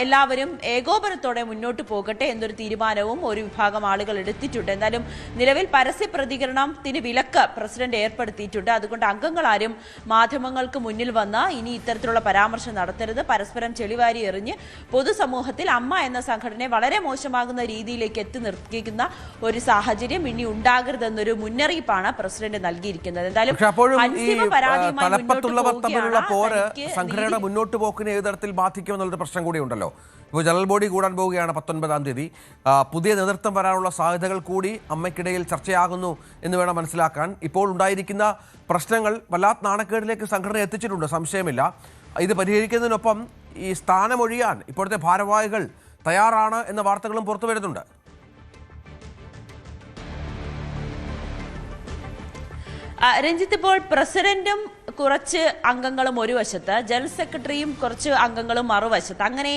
എല്ലാവരും ഏകോപനത്തോടെ മുന്നോട്ട് പോകട്ടെ എന്നൊരു തീരുമാനവും ഒരു വിഭാഗം ആളുകൾ എടുത്തിട്ടുണ്ട്. എന്തായാലും നിലവിൽ പരസ്യ പ്രതികരണത്തിന് വിലക്ക് പ്രസിഡന്റ് ഏർപ്പെടുത്തിയിട്ടുണ്ട്. അതുകൊണ്ട് അംഗങ്ങളാരും മാധ്യമങ്ങൾക്ക് മുന്നിൽ വന്ന് ഇനി ഇത്തരത്തിലുള്ള പരാമർശം നടത്തരുത്, പരസ്പരം ചെളിവാരി എറിഞ്ഞ് പൊതുസമൂഹത്തിൽ അമ്മ എന്ന സംഘടനയെ വളരെ മോശമാകുന്ന രീതിയിലേക്ക് എത്തി നിർത്തിക്കുന്ന ഒരു സാഹചര്യം ഇനി ഉണ്ടാകരുതെന്നൊരു മുന്നറിയിപ്പാണ് പ്രസിഡന്റ് നൽകിയിരിക്കുന്നത്. എന്തായാലും തലപ്പത്തുള്ളവർ തമ്മിലുള്ള പോര് സംഘടനയുടെ മുന്നോട്ട് പോക്കിനെ ഏത് തരത്തിൽ ബാധിക്കുമെന്നുള്ളൊരു പ്രശ്നം കൂടി ഉണ്ടല്ലോ. ഇപ്പോൾ ജനറൽ ബോഡി കൂടാൻ പോവുകയാണ് 19-ാം തീയതി. പുതിയ നേതൃത്വം വരാനുള്ള സാധ്യതകൾ കൂടി അമ്മയ്ക്കിടയിൽ ചർച്ചയാകുന്നു എന്ന് വേണം മനസ്സിലാക്കാൻ. ഇപ്പോൾ ഉണ്ടായിരിക്കുന്ന പ്രശ്നങ്ങൾ വല്ലാത്ത നാണക്കേടിലേക്ക് സംഘടന എത്തിച്ചിട്ടുണ്ട്, സംശയമില്ല. ഇത് പരിഹരിക്കുന്നതിനൊപ്പം ഈ സ്ഥാനമൊഴിയാൻ ഇപ്പോഴത്തെ ഭാരവാഹികൾ തയ്യാറാണ് എന്ന വാർത്തകളും പുറത്തു വരുന്നുണ്ട്. രഞ്ജിത്ത്, ഇപ്പോൾ പ്രസിഡന്റും കുറച്ച് അംഗങ്ങളും ഒരു വശത്ത്, ജനറൽ സെക്രട്ടറിയും കുറച്ച് അംഗങ്ങളും മറുവശത്ത്. അങ്ങനെ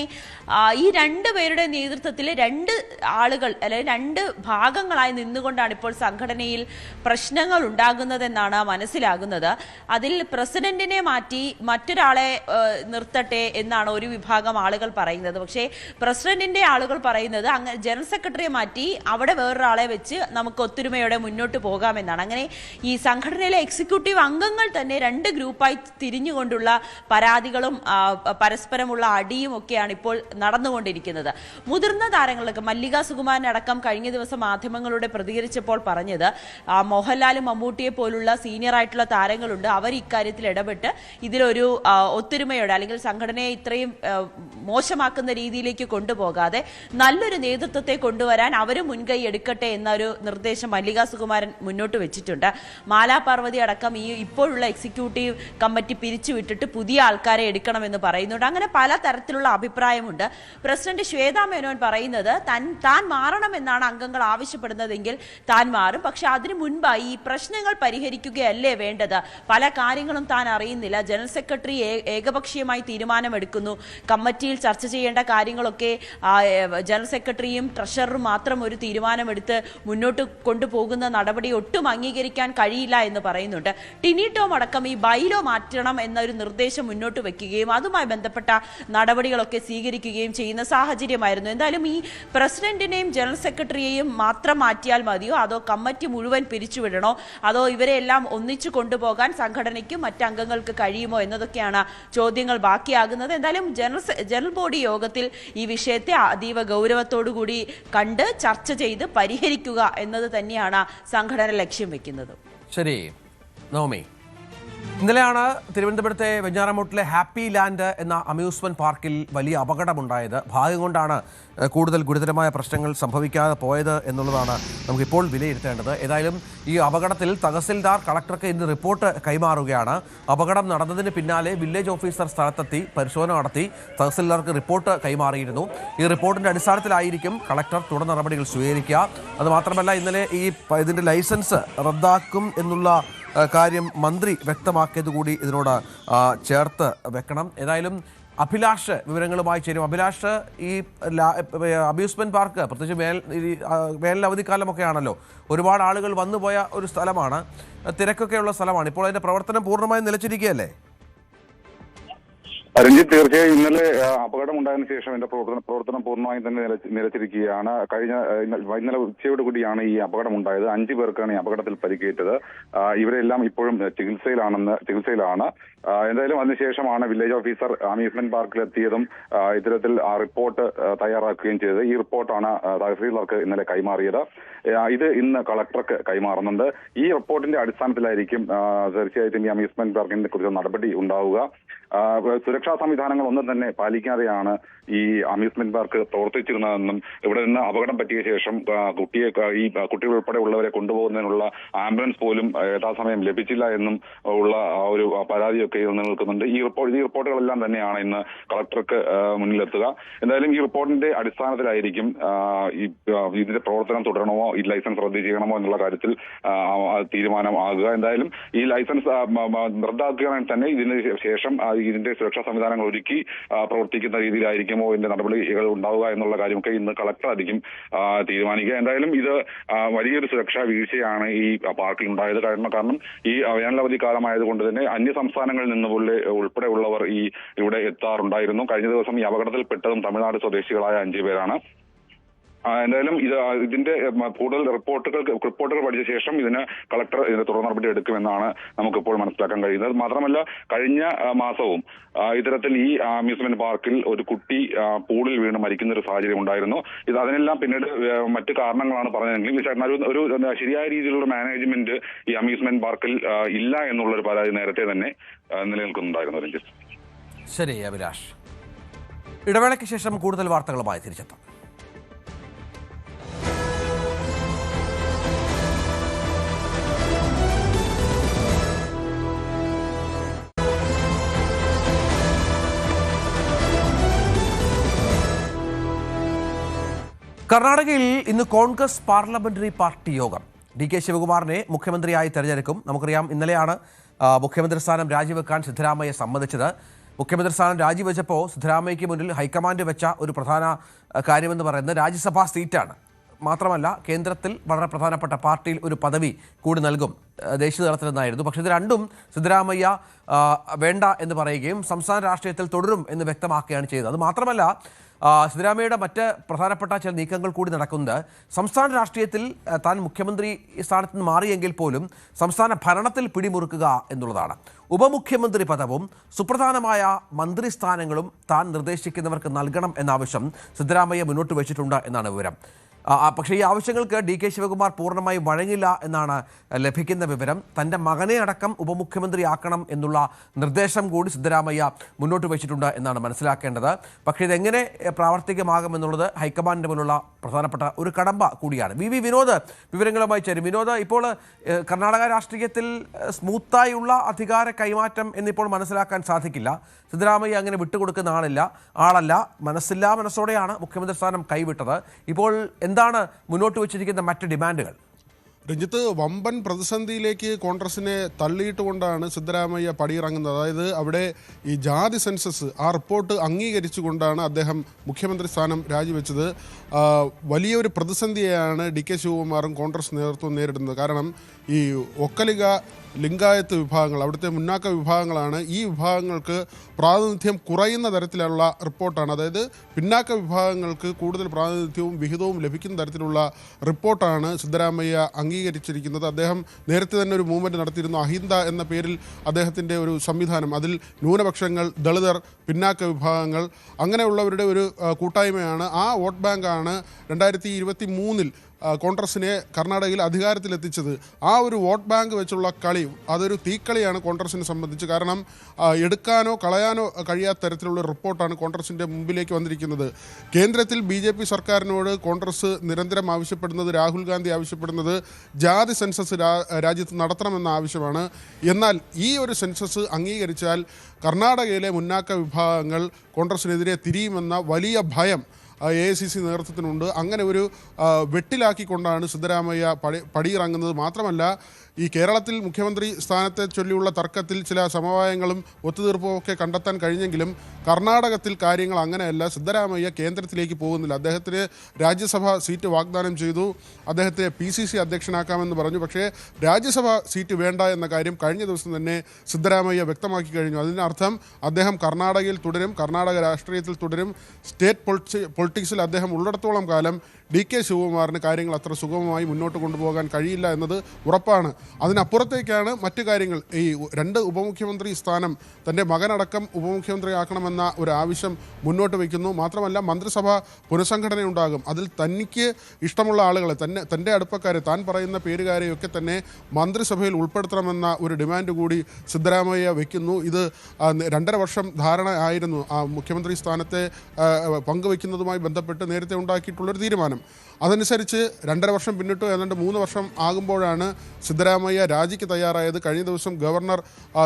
ഈ 2 പേരുടെ നേതൃത്വത്തിൽ 2 ആളുകൾ അല്ലെങ്കിൽ 2 ഭാഗങ്ങളായി നിന്നുകൊണ്ടാണ് ഇപ്പോൾ സംഘടനയിൽ പ്രശ്നങ്ങൾ ഉണ്ടാകുന്നതെന്നാണ് മനസ്സിലാകുന്നത്. അതിൽ പ്രസിഡന്റിനെ മാറ്റി മറ്റൊരാളെ നിർത്തട്ടെ എന്നാണ് ഒരു വിഭാഗം ആളുകൾ പറയുന്നത്. പക്ഷേ പ്രസിഡന്റിന്റെ ആളുകൾ പറയുന്നത് ജനറൽ സെക്രട്ടറിയെ മാറ്റി അവിടെ വേറൊരാളെ വെച്ച് നമുക്ക് ഒത്തൊരുമയോടെ മുന്നോട്ട് പോകാമെന്നാണ്. അങ്ങനെ ഈ സംഘടനയിലെ എക്സിക്യൂട്ടീവ് അംഗങ്ങൾ തന്നെ 2 ഗ്രൂപ്പായി തിരിഞ്ഞുകൊണ്ടുള്ള പരാതികളും പരസ്പരമുള്ള അടിയും ഒക്കെയാണ് ഇപ്പോൾ നടന്നുകൊണ്ടിരിക്കുന്നത്. മുതിർന്ന താരങ്ങൾക്ക് മല്ലിക സുകുമാരനടക്കം കഴിഞ്ഞ ദിവസം മാധ്യമങ്ങളോട് പ്രതികരിച്ചപ്പോൾ പറഞ്ഞത് മോഹൻലാലും മമ്മൂട്ടിയെ പോലുള്ള സീനിയർ ആയിട്ടുള്ള താരങ്ങളുണ്ട്, അവർ ഇക്കാര്യത്തിൽ ഇടപെട്ട് ഇതിലൊരു ഒത്തൊരുമയോടെ അല്ലെങ്കിൽ സംഘടനയെ ഇത്രയും മോശമാക്കുന്ന രീതിയിലേക്ക് കൊണ്ടുപോകാതെ നല്ലൊരു നേതൃത്വത്തെ കൊണ്ടുവരാൻ അവരും മുൻകൈ എടുക്കട്ടെ എന്നൊരു നിർദ്ദേശം മല്ലിക സുകുമാരൻ മുന്നോട്ട് വെച്ചിട്ടുണ്ട്. മാലാ പാർവതി അടക്കം ഈ ഇപ്പോഴുള്ള എക്സിക്യൂട്ടീവ് കമ്മിറ്റി പിരിച്ചുവിട്ടിട്ട് പുതിയ ആൾക്കാരെ എടുക്കണമെന്ന് പറയുന്നുണ്ട്. അങ്ങനെ പല തരത്തിലുള്ള അഭിപ്രായമുണ്ട്. പ്രസിഡന്റ് ശ്വേതാ മേനോൻ പറയുന്നത് താൻ മാറണമെന്നാണ് അംഗങ്ങൾ ആവശ്യപ്പെടുന്നതെങ്കിൽ താൻ മാറും. പക്ഷെ അതിനു മുൻപായി ഈ പ്രശ്നങ്ങൾ പരിഹരിക്കുകയല്ലേ വേണ്ടത്? പല കാര്യങ്ങളും താൻ അറിയുന്നില്ല. ജനറൽ സെക്രട്ടറി ഏകപക്ഷീയമായി തീരുമാനമെടുക്കുന്നു. കമ്മിറ്റിയിൽ ചർച്ച ചെയ്യേണ്ട കാര്യങ്ങളൊക്കെ ജനറൽ സെക്രട്ടറിയും ട്രഷററും മാത്രം ഒരു തീരുമാനമെടുത്ത് മുന്നോട്ട് കൊണ്ടുപോകുന്ന നടപടി ഒട്ടും അംഗീകരിക്കാൻ കഴിയില്ല എന്ന് പറയുന്നുണ്ട്. ടിനി ടോം അടക്കം ഈ ബൈലോ മാറ്റണം എന്നൊരു നിർദ്ദേശം മുന്നോട്ട് വെക്കുകയും അതുമായി ബന്ധപ്പെട്ട നടപടികളൊക്കെ സ്വീകരിക്കുകയും ചെയ്യുന്ന സാഹചര്യമായിരുന്നു. എന്തായാലും ഈ പ്രസിഡന്റിനെയും ജനറൽ സെക്രട്ടറിയെയും മാത്രം മാറ്റിയാൽ മതിയോ, അതോ കമ്മിറ്റി മുഴുവൻ പിരിച്ചുവിടണോ, അതോ ഇവരെല്ലാം ഒന്നിച്ചു കൊണ്ടുപോകാൻ സംഘടനയ്ക്കും മറ്റംഗങ്ങൾക്ക് കഴിയുമോ എന്നതൊക്കെയാണ് ചോദ്യങ്ങൾ ബാക്കിയാകുന്നത്. എന്തായാലും ജനറൽ ബോഡി യോഗത്തിൽ ഈ വിഷയത്തെ അതീവ ഗൗരവത്തോടുകൂടി കണ്ട് ചർച്ച ചെയ്ത് പരിഹരിക്കുക എന്നത് തന്നെയാണ് സംഘടന ലക്ഷ്യം വെക്കുന്നത്. ശരി നവമി, ഇന്നലെയാണ് തിരുവനന്തപുരത്തെ വെഞ്ഞാറമൂട്ടിലെ ഹാപ്പി ലാൻഡ് എന്ന അമ്യൂസ്മെന്റ് പാർക്കിൽ വലിയ അപകടമുണ്ടായത്. ഭാഗ്യം കൊണ്ടാണ് കൂടുതൽ ഗുരുതരമായ പ്രശ്നങ്ങൾ സംഭവിക്കാതെ പോയത് എന്നുള്ളതാണ് നമുക്കിപ്പോൾ വിലയിരുത്തേണ്ടത്. ഏതായാലും ഈ അപകടത്തിൽ തഹസിൽദാർ കളക്ടർക്ക് ഇന്ന് റിപ്പോർട്ട് കൈമാറുകയാണ്. അപകടം നടന്നതിന് പിന്നാലെ വില്ലേജ് ഓഫീസർ സ്ഥലത്തെത്തി പരിശോധന നടത്തി തഹസിൽദാർക്ക് റിപ്പോർട്ട് കൈമാറിയിരുന്നു. ഈ റിപ്പോർട്ടിന്റെ അടിസ്ഥാനത്തിലായിരിക്കും കളക്ടർ തുടർ നടപടികൾ സ്വീകരിക്കുക. അതുമാത്രമല്ല, ഇന്നലെ ഇതിന്റെ ലൈസൻസ് റദ്ദാക്കും എന്നുള്ള കാര്യം മന്ത്രി വ്യക്തമാക്കിയത് കൂടി ഇതിനോട് ചേർത്ത് വെക്കണം. ഏതായാലും അഭിലാഷ് വിവരങ്ങളുമായി ചേരും. അഭിലാഷ്, ഈ അമ്യൂസ്മെന്റ് പാർക്ക് പ്രത്യേകിച്ച് വേനൽ അവധിക്കാലമൊക്കെ ആണല്ലോ, ഒരുപാട് ആളുകൾ വന്നുപോയ ഒരു സ്ഥലമാണ്, തിരക്കൊക്കെയുള്ള സ്ഥലമാണ്. ഇപ്പോൾ അതിന്റെ പ്രവർത്തനം പൂർണ്ണമായും നിലച്ചിരിക്കുകയല്ലേ? രഞ്ജിത്ത്, തീർച്ചയായും ഇന്നലെ അപകടം ഉണ്ടായതിനു ശേഷം എന്റെ പ്രവർത്തനം പൂർണ്ണമായും തന്നെ നിലച്ചിരിക്കുകയാണ്. ഇന്നലെ ഉച്ചയോടുകൂടിയാണ് ഈ അപകടം ഉണ്ടായത്. 5 പേർക്കാണ് ഈ അപകടത്തിൽ പരിക്കേറ്റത്. ഇവരെല്ലാം ഇപ്പോഴും ചികിത്സയിലാണ്. എന്തായാലും അതിനുശേഷമാണ് വില്ലേജ് ഓഫീസർ അമ്യൂസ്മെന്റ് പാർക്കിൽ എത്തിയതും ഇത്തരത്തിൽ റിപ്പോർട്ട് തയ്യാറാക്കുകയും ചെയ്തത്. ഈ റിപ്പോർട്ടാണ് തഹസീൽദാർക്ക് ഇന്നലെ കൈമാറിയത്. ഇത് ഇന്ന് കളക്ടർക്ക് കൈമാറുന്നുണ്ട്. ഈ റിപ്പോർട്ടിന്റെ അടിസ്ഥാനത്തിലായിരിക്കും തീർച്ചയായിട്ടും ഈ അമ്യൂസ്മെന്റ് പാർക്കിനെ കുറിച്ച് നടപടി ഉണ്ടാവുക. സുരക്ഷാ സംവിധാനങ്ങൾ ഒന്നും തന്നെ പാലിക്കാതെയാണ് ഈ അമ്യൂസ്മെന്റ് പാർക്ക് പ്രവർത്തിച്ചിരുന്നതെന്നും ഇവിടെ നിന്ന് അപകടം പറ്റിയ ശേഷം കുട്ടികൾ ഉൾപ്പെടെ ഉള്ളവരെ കൊണ്ടുപോകുന്നതിനുള്ള ആംബുലൻസ് പോലും യഥാസമയം ലഭിച്ചില്ല എന്നും ഉള്ള ഒരു പരാതിയൊക്കെ നിലനിൽക്കുന്നുണ്ട്. ഈ റിപ്പോർട്ടുകളെല്ലാം തന്നെയാണ് ഇന്ന് കളക്ടർക്ക് മുന്നിലെത്തുക. എന്തായാലും ഈ റിപ്പോർട്ടിന്റെ അടിസ്ഥാനത്തിലായിരിക്കും ഇതിന്റെ പ്രവർത്തനം തുടരണമോ ഈ ലൈസൻസ് റദ്ദ് ചെയ്യണമോ എന്നുള്ള കാര്യത്തിൽ തീരുമാനമാകുക. എന്തായാലും ഈ ലൈസൻസ് റദ്ദാക്കുകയാണെങ്കിൽ തന്നെ ഇതിന് ശേഷം ഇതിന്റെ സുരക്ഷാ സംവിധാനങ്ങൾ ഒരുക്കി പ്രവർത്തിക്കുന്ന രീതിയിലായിരിക്കുമോ ഇതിന്റെ നടപടികൾ ഉണ്ടാവുക എന്നുള്ള കാര്യമൊക്കെ ഇന്ന് കളക്ടർ ആയിരിക്കും തീരുമാനിക്കുക. എന്തായാലും ഇത് വലിയൊരു സുരക്ഷാ വീഴ്ചയാണ് ഈ പാർക്കിൽ ഉണ്ടായത്. കാരണം ഈ വേനലവധി കാലമായതുകൊണ്ട് തന്നെ അന്യ സംസ്ഥാനങ്ങളിൽ നിന്ന് ഉൾപ്പെടെയുള്ളവർ ഇവിടെ എത്താറുണ്ടായിരുന്നു. കഴിഞ്ഞ ദിവസം ഈ അപകടത്തിൽപ്പെട്ടതും തമിഴ്നാട് സ്വദേശികളായ 5 പേരാണ്. എന്തായാലും ഇതിന്റെ കൂടുതൽ റിപ്പോർട്ടുകൾ പഠിച്ച ശേഷം ഇതിന് കളക്ടർ തുടർ നടപടി എടുക്കുമെന്നാണ് നമുക്കിപ്പോൾ മനസ്സിലാക്കാൻ കഴിയുന്നത്. മാത്രമല്ല, കഴിഞ്ഞ മാസവും ഇത്തരത്തിൽ ഈ അമ്യൂസ്മെന്റ് പാർക്കിൽ ഒരു കുട്ടി പൂളിൽ വീണ് മരിക്കുന്ന ഒരു സാഹചര്യം ഉണ്ടായിരുന്നു. അതിനെല്ലാം പിന്നീട് മറ്റു കാരണങ്ങളാണ് പറഞ്ഞതെങ്കിലും ഒരു ശരിയായ രീതിയിലുള്ള മാനേജ്മെന്റ് ഈ അമ്യൂസ്മെന്റ് പാർക്കിൽ ഇല്ല എന്നുള്ളൊരു പരാതി നേരത്തെ തന്നെ നിലനിൽക്കുന്നുണ്ടായിരുന്നു. രഞ്ജിത്ത്, ശരി അഭിലാഷ്. ഇടവേളയ്ക്ക് ശേഷം കൂടുതൽ വാർത്തകളുമായി തിരിച്ചെത്താം. കർണാടകയിൽ ഇന്ന് കോൺഗ്രസ് പാർലമെന്ററി പാർട്ടി യോഗം. DK ശിവകുമാറിനെ മുഖ്യമന്ത്രിയായി തെരഞ്ഞെടുക്കും. നമുക്കറിയാം, ഇന്നലെയാണ് മുഖ്യമന്ത്രി സ്ഥാനം രാജിവെക്കാൻ സിദ്ധരാമയ്യ സമ്മതിച്ചത്. മുഖ്യമന്ത്രി സ്ഥാനം രാജിവെച്ചപ്പോൾ സിദ്ധരാമയ്യയ്ക്ക് മുന്നിൽ ഹൈക്കമാൻഡ് വെച്ച ഒരു പ്രധാന കാര്യമെന്ന് പറയുന്നത് രാജ്യസഭാ സീറ്റാണ്. മാത്രമല്ല, കേന്ദ്രത്തിൽ വളരെ പ്രധാനപ്പെട്ട പാർട്ടിയിൽ ഒരു പദവി കൂടി നൽകും ദേശീയ തലത്തിൽ നിന്നായിരുന്നു. പക്ഷേ ഇത് രണ്ടും സിദ്ധരാമയ്യ വേണ്ട എന്ന് പറയുകയും സംസ്ഥാന രാഷ്ട്രീയത്തിൽ തുടരും എന്ന് വ്യക്തമാക്കുകയാണ് ചെയ്തത്. അത് മാത്രമല്ല, സിദ്ധരാമയ്യയുടെ മറ്റ് പ്രധാനപ്പെട്ട ചില നീക്കങ്ങൾ കൂടി നടക്കുന്നത് സംസ്ഥാന രാഷ്ട്രീയത്തിൽ താൻ മുഖ്യമന്ത്രി സ്ഥാനത്ത് നിന്ന് മാറിയെങ്കിൽ പോലും സംസ്ഥാന ഭരണത്തിൽ പിടിമുറുക്കുക എന്നുള്ളതാണ്. ഉപമുഖ്യമന്ത്രി പദവും സുപ്രധാനമായ മന്ത്രിസ്ഥാനങ്ങളും താൻ നിർദ്ദേശിക്കുന്നവർക്ക് നൽകണം എന്ന ആവശ്യം സിദ്ധരാമയ്യ മുന്നോട്ട് വെച്ചിട്ടുണ്ട് എന്നാണ് വിവരം. പക്ഷേ ഈ ആവശ്യങ്ങൾക്ക് ഡി കെ ശിവകുമാർ പൂർണ്ണമായും വഴങ്ങില്ല എന്നാണ് ലഭിക്കുന്ന വിവരം. തൻ്റെ മകനെ അടക്കം ഉപമുഖ്യമന്ത്രിയാക്കണം എന്നുള്ള നിർദ്ദേശം കൂടി സിദ്ധരാമയ്യ മുന്നോട്ട് വെച്ചിട്ടുണ്ട് എന്നാണ് മനസ്സിലാക്കേണ്ടത്. പക്ഷേ ഇതെങ്ങനെ പ്രാവർത്തികമാകുമെന്നുള്ളത് ഹൈക്കമാൻഡിന് മുന്നിലുള്ള പ്രധാനപ്പെട്ട ഒരു കടമ്പ കൂടിയാണ്. വി വിനോദ് വിവരങ്ങളുമായി ചേരും. വിനോദ്, ഇപ്പോൾ കർണാടക രാഷ്ട്രീയത്തിൽ സ്മൂത്തായുള്ള അധികാര കൈമാറ്റം എന്നിപ്പോൾ മനസ്സിലാക്കാൻ സാധിക്കില്ല. സിദ്ധരാമയ്യ അങ്ങനെ വിട്ടുകൊടുക്കുന്ന ആളല്ല. മനസ്സോടെയാണ് മുഖ്യമന്ത്രി സ്ഥാനം കൈവിട്ടത്. ഇപ്പോൾ എന്താണ് മുന്നോട്ട് വെച്ചിരിക്കുന്ന മറ്റ് ഡിമാൻഡുകൾ? രഞ്ജിത്ത്, വമ്പൻ പ്രതിസന്ധിയിലേക്ക് കോൺഗ്രസിനെ തള്ളിയിട്ടുകൊണ്ടാണ് സിദ്ധരാമയ്യ പടിയിറങ്ങുന്നത്. അതായത് അവിടെ ഈ ജാതി സെൻസസ് ആ റിപ്പോർട്ട് അംഗീകരിച്ചുകൊണ്ടാണ് അദ്ദേഹം മുഖ്യമന്ത്രി സ്ഥാനം രാജിവെച്ചത്. വലിയൊരു പ്രതിസന്ധിയെയാണ് ഡി കെ ശിവകുമാറും കോൺഗ്രസ് നേതൃത്വം നേരിടുന്നത്. കാരണം ഈ ഒക്കലിക ലിംഗായത്ത് വിഭാഗങ്ങൾ, അവിടുത്തെ മുന്നാക്ക വിഭാഗങ്ങളാണ്. ഈ വിഭാഗങ്ങൾക്ക് പ്രാതിനിധ്യം കുറയുന്ന തരത്തിലുള്ള റിപ്പോർട്ടാണ്. അതായത് പിന്നാക്ക വിഭാഗങ്ങൾക്ക് കൂടുതൽ പ്രാതിനിധ്യവും വിഹിതവും ലഭിക്കുന്ന തരത്തിലുള്ള റിപ്പോർട്ടാണ് സിദ്ധരാമയ്യ അംഗീകരിച്ചിരിക്കുന്നത്. അദ്ദേഹം നേരത്തെ തന്നെ ഒരു മൂവ്മെൻറ്റ് നടത്തിയിരുന്നു. അഹിന്ദ എന്ന പേരിൽ അദ്ദേഹത്തിൻ്റെ ഒരു സംവിധാനം, അതിൽ ന്യൂനപക്ഷങ്ങൾ, ദളിതർ, പിന്നാക്ക വിഭാഗങ്ങൾ അങ്ങനെയുള്ളവരുടെ ഒരു കൂട്ടായ്മയാണ്. ആ വോട്ട് ബാങ്കാണ് 2023 കോൺഗ്രസിനെ കർണാടകയിൽ അധികാരത്തിലെത്തിച്ചത്. ആ ഒരു വോട്ട് ബാങ്ക് വെച്ചുള്ള കളി, അതൊരു തീക്കളിയാണ് കോൺഗ്രസിനെ സംബന്ധിച്ച്. കാരണം എടുക്കാനോ കളയാനോ കഴിയാത്ത തരത്തിലുള്ള റിപ്പോർട്ടാണ് കോൺഗ്രസിൻ്റെ മുമ്പിലേക്ക് വന്നിരിക്കുന്നത്. കേന്ദ്രത്തിൽ BJP സർക്കാരിനോട് കോൺഗ്രസ് നിരന്തരം ആവശ്യപ്പെടുന്നത്, രാഹുൽ ഗാന്ധി ആവശ്യപ്പെടുന്നത് ജാതി സെൻസസ് രാജ്യത്ത് നടത്തണമെന്ന ആവശ്യമാണ്. എന്നാൽ ഈ ഒരു സെൻസസ് അംഗീകരിച്ചാൽ കർണാടകയിലെ മുന്നാക്ക വിഭാഗങ്ങൾ കോൺഗ്രസിനെതിരെ തിരിയുമെന്ന വലിയ ഭയം AICC നേതൃത്വത്തിനുണ്ട്. അങ്ങനെ ഒരു വെട്ടിലാക്കിക്കൊണ്ടാണ് സിദ്ധരാമയ്യ പടിയിറങ്ങുന്നത്. മാത്രമല്ല, ഈ കേരളത്തിൽ മുഖ്യമന്ത്രി സ്ഥാനത്തെ ചൊല്ലിയുള്ള തർക്കത്തിൽ ചില സമവായങ്ങളും ഒത്തുതീർപ്പുമൊക്കെ കണ്ടെത്താൻ കഴിഞ്ഞെങ്കിലും കർണാടകത്തിൽ കാര്യങ്ങൾ അങ്ങനെയല്ല. സിദ്ധരാമയ്യ കേന്ദ്രത്തിലേക്ക് പോകുന്നില്ല. അദ്ദേഹത്തിന് രാജ്യസഭ സീറ്റ് വാഗ്ദാനം ചെയ്തു. അദ്ദേഹത്തെ PCC അധ്യക്ഷനാക്കാമെന്ന് പറഞ്ഞു. പക്ഷേ രാജ്യസഭ സീറ്റ് വേണ്ട എന്ന കാര്യം കഴിഞ്ഞ ദിവസം തന്നെ സിദ്ധരാമയ്യ വ്യക്തമാക്കി കഴിഞ്ഞു. അതിനർത്ഥം അദ്ദേഹം കർണാടകയിൽ തുടരും, കർണാടക രാഷ്ട്രീയത്തിൽ തുടരും. സ്റ്റേറ്റ് പൊളിറ്റിക്സിൽ അദ്ദേഹം ഉള്ളിടത്തോളം കാലം ഡി കെ ശിവകുമാറിന് കാര്യങ്ങൾ അത്ര സുഗമമായി മുന്നോട്ട് കൊണ്ടുപോകാൻ കഴിയില്ല എന്നത് ഉറപ്പാണ്. അതിനപ്പുറത്തേക്കാണ് മറ്റു കാര്യങ്ങൾ. ഈ 2 ഉപമുഖ്യമന്ത്രി സ്ഥാനം തൻ്റെ മകനടക്കം ഉപമുഖ്യമന്ത്രിയാക്കണമെന്ന ഒരു ആവശ്യം മുന്നോട്ട് വയ്ക്കുന്നു. മാത്രമല്ല, മന്ത്രിസഭ പുനഃസംഘടനയുണ്ടാകും. അതിൽ തനിക്ക് ഇഷ്ടമുള്ള ആളുകളെ, തൻ്റെ അടുപ്പക്കാരെ, താൻ പറയുന്ന പേരുകാരെയൊക്കെ തന്നെ മന്ത്രിസഭയിൽ ഉൾപ്പെടുത്തണമെന്ന ഒരു ഡിമാൻഡ് കൂടി സിദ്ധരാമയ്യ വയ്ക്കുന്നു. ഇത് 2.5 വർഷം ധാരണ ആയിരുന്നു ആ മുഖ്യമന്ത്രി സ്ഥാനത്തെ പങ്കുവയ്ക്കുന്നതുമായി ബന്ധപ്പെട്ട് നേരത്തെ ഉണ്ടാക്കിയിട്ടുള്ളൊരു തീരുമാനം. അതനുസരിച്ച് 2.5 വർഷം പിന്നിട്ടു. ഏതാണ്ട് 3 വർഷം ആകുമ്പോഴാണ് സിദ്ധരാമയ്യ രാജിക്ക് തയ്യാറായത്. കഴിഞ്ഞ ദിവസം ഗവർണർ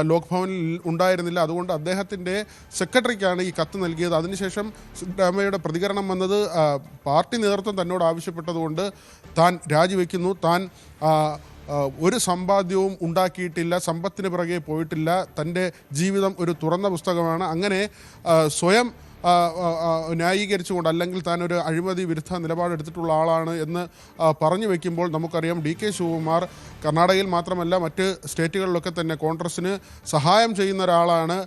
ലോക് ഭവനിൽ ഉണ്ടായിരുന്നില്ല. അതുകൊണ്ട് അദ്ദേഹത്തിൻ്റെ സെക്രട്ടറിക്കാണ് ഈ കത്ത് നൽകിയത്. അതിനുശേഷം സിദ്ധരാമയ്യയുടെ പ്രതികരണം വന്നത് പാർട്ടി നേതൃത്വം തന്നോട് ആവശ്യപ്പെട്ടതുകൊണ്ട് താൻ രാജിവെക്കുന്നു, താൻ ഒരു സമ്പാദ്യവും ഉണ്ടാക്കിയിട്ടില്ല, സമ്പത്തിന് പിറകെ പോയിട്ടില്ല, തൻ്റെ ജീവിതം ഒരു തുറന്ന പുസ്തകമാണ്. അങ്ങനെ സ്വയം ന്യായീകരിച്ചുകൊണ്ട്, അല്ലെങ്കിൽ താൻ ഒരു അഴിമതി വിരുദ്ധ നിലപാടെടുത്തിട്ടുള്ള ആളാണ് എന്ന് പറഞ്ഞു വയ്ക്കുമ്പോൾ നമുക്കറിയാം ഡി കെ ശിവകുമാർ കർണാടകയിൽ മാത്രമല്ല മറ്റ് സ്റ്റേറ്റുകളിലൊക്കെ തന്നെ കോൺഗ്രസ്സിന് സഹായം ചെയ്യുന്ന ഒരാളാണ്.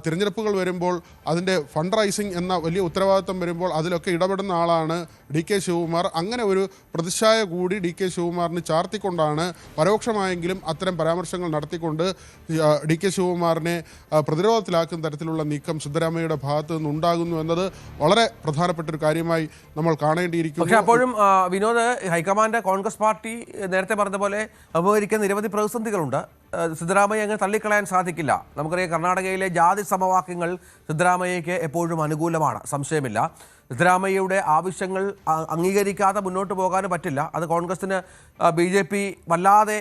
തിരഞ്ഞെടുപ്പുകൾ വരുമ്പോൾ അതിൻ്റെ ഫണ്ട് റൈസിങ് എന്ന വലിയ ഉത്തരവാദിത്വം വരുമ്പോൾ അതിലൊക്കെ ഇടപെടുന്ന ആളാണ് ഡി കെ ശിവകുമാർ. അങ്ങനെ ഒരു പ്രതിച്ഛായ കൂടി ഡി കെ ശിവകുമാറിന് ചാർത്തിക്കൊണ്ടാണ് പരോക്ഷമായെങ്കിലും അത്തരം പരാമർശങ്ങൾ നടത്തിക്കൊണ്ട് ഡി കെ ശിവകുമാറിനെ പ്രതിരോധത്തിലാക്കുന്ന തരത്തിലുള്ള നീക്കം സിദ്ധരാമയ്യയുടെ ഭാഗത്തു നിന്നുണ്ടാകുന്നു എന്നത് വളരെ പ്രധാനപ്പെട്ട ഒരു കാര്യമായി നമ്മൾ കാണേണ്ടിയിരിക്കുന്നു. പക്ഷേ അപ്പോഴും വിനോദ്, ഹൈക്കമാൻഡ് കോൺഗ്രസ് പാർട്ടി നേരത്തെ പറഞ്ഞ പോലെ അഭിമുഖീകരിക്കുന്ന നിരവധി പ്രതിസന്ധികളുണ്ട്. സിദ്ധരാമയ്യ അങ്ങനെ തള്ളിക്കളയാൻ സാധിക്കില്ല. നമുക്കറിയാം കർണാടകയിലെ ജാതി സമവാക്യങ്ങൾ സിദ്ധരാമയ്യയ്ക്ക് എപ്പോഴും അനുകൂലമാണ്, സംശയമില്ല. സിദ്ധരാമയ്യയുടെ ആവശ്യങ്ങൾ അംഗീകരിക്കാതെ മുന്നോട്ട് പോകാനും പറ്റില്ല. അത് കോൺഗ്രസിന് BJP വല്ലാതെ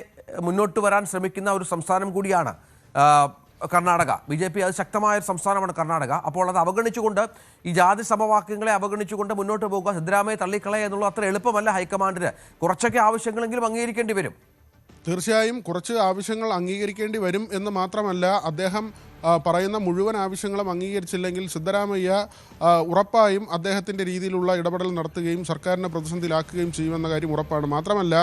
മുന്നോട്ട് വരാൻ ശ്രമിക്കുന്ന ഒരു സംസ്ഥാനം കൂടിയാണ് കർണാടക. BJP അത് ശക്തമായ ഒരു സംസ്ഥാനമാണ് കർണാടക. അപ്പോൾ അത് അവഗണിച്ചുകൊണ്ട്, ഈ ജാതി സമവാക്യങ്ങളെ അവഗണിച്ചുകൊണ്ട് മുന്നോട്ട് പോകുക, സിദ്ധരാമയ്യ തള്ളിക്കളയുക എന്നുള്ളത് അത്ര എളുപ്പമല്ല ഹൈക്കമാൻഡിന്. കുറച്ചൊക്കെ ആവശ്യങ്ങളെങ്കിലും അംഗീകരിക്കേണ്ടി വരും. തീർച്ചയായും കുറച്ച് ആവശ്യങ്ങൾ അംഗീകരിക്കേണ്ടി വരും എന്ന് മാത്രമല്ല, അദ്ദേഹം പറയുന്ന മുഴുവൻ ആവശ്യങ്ങളും അംഗീകരിച്ചില്ലെങ്കിൽ സിദ്ധരാമയ്യ ഉറപ്പായും അദ്ദേഹത്തിൻ്റെ രീതിയിലുള്ള ഇടപെടൽ നടത്തുകയും സർക്കാരിനെ പ്രതിസന്ധിയിലാക്കുകയും ചെയ്യുമെന്ന കാര്യം ഉറപ്പാണ്. മാത്രമല്ല,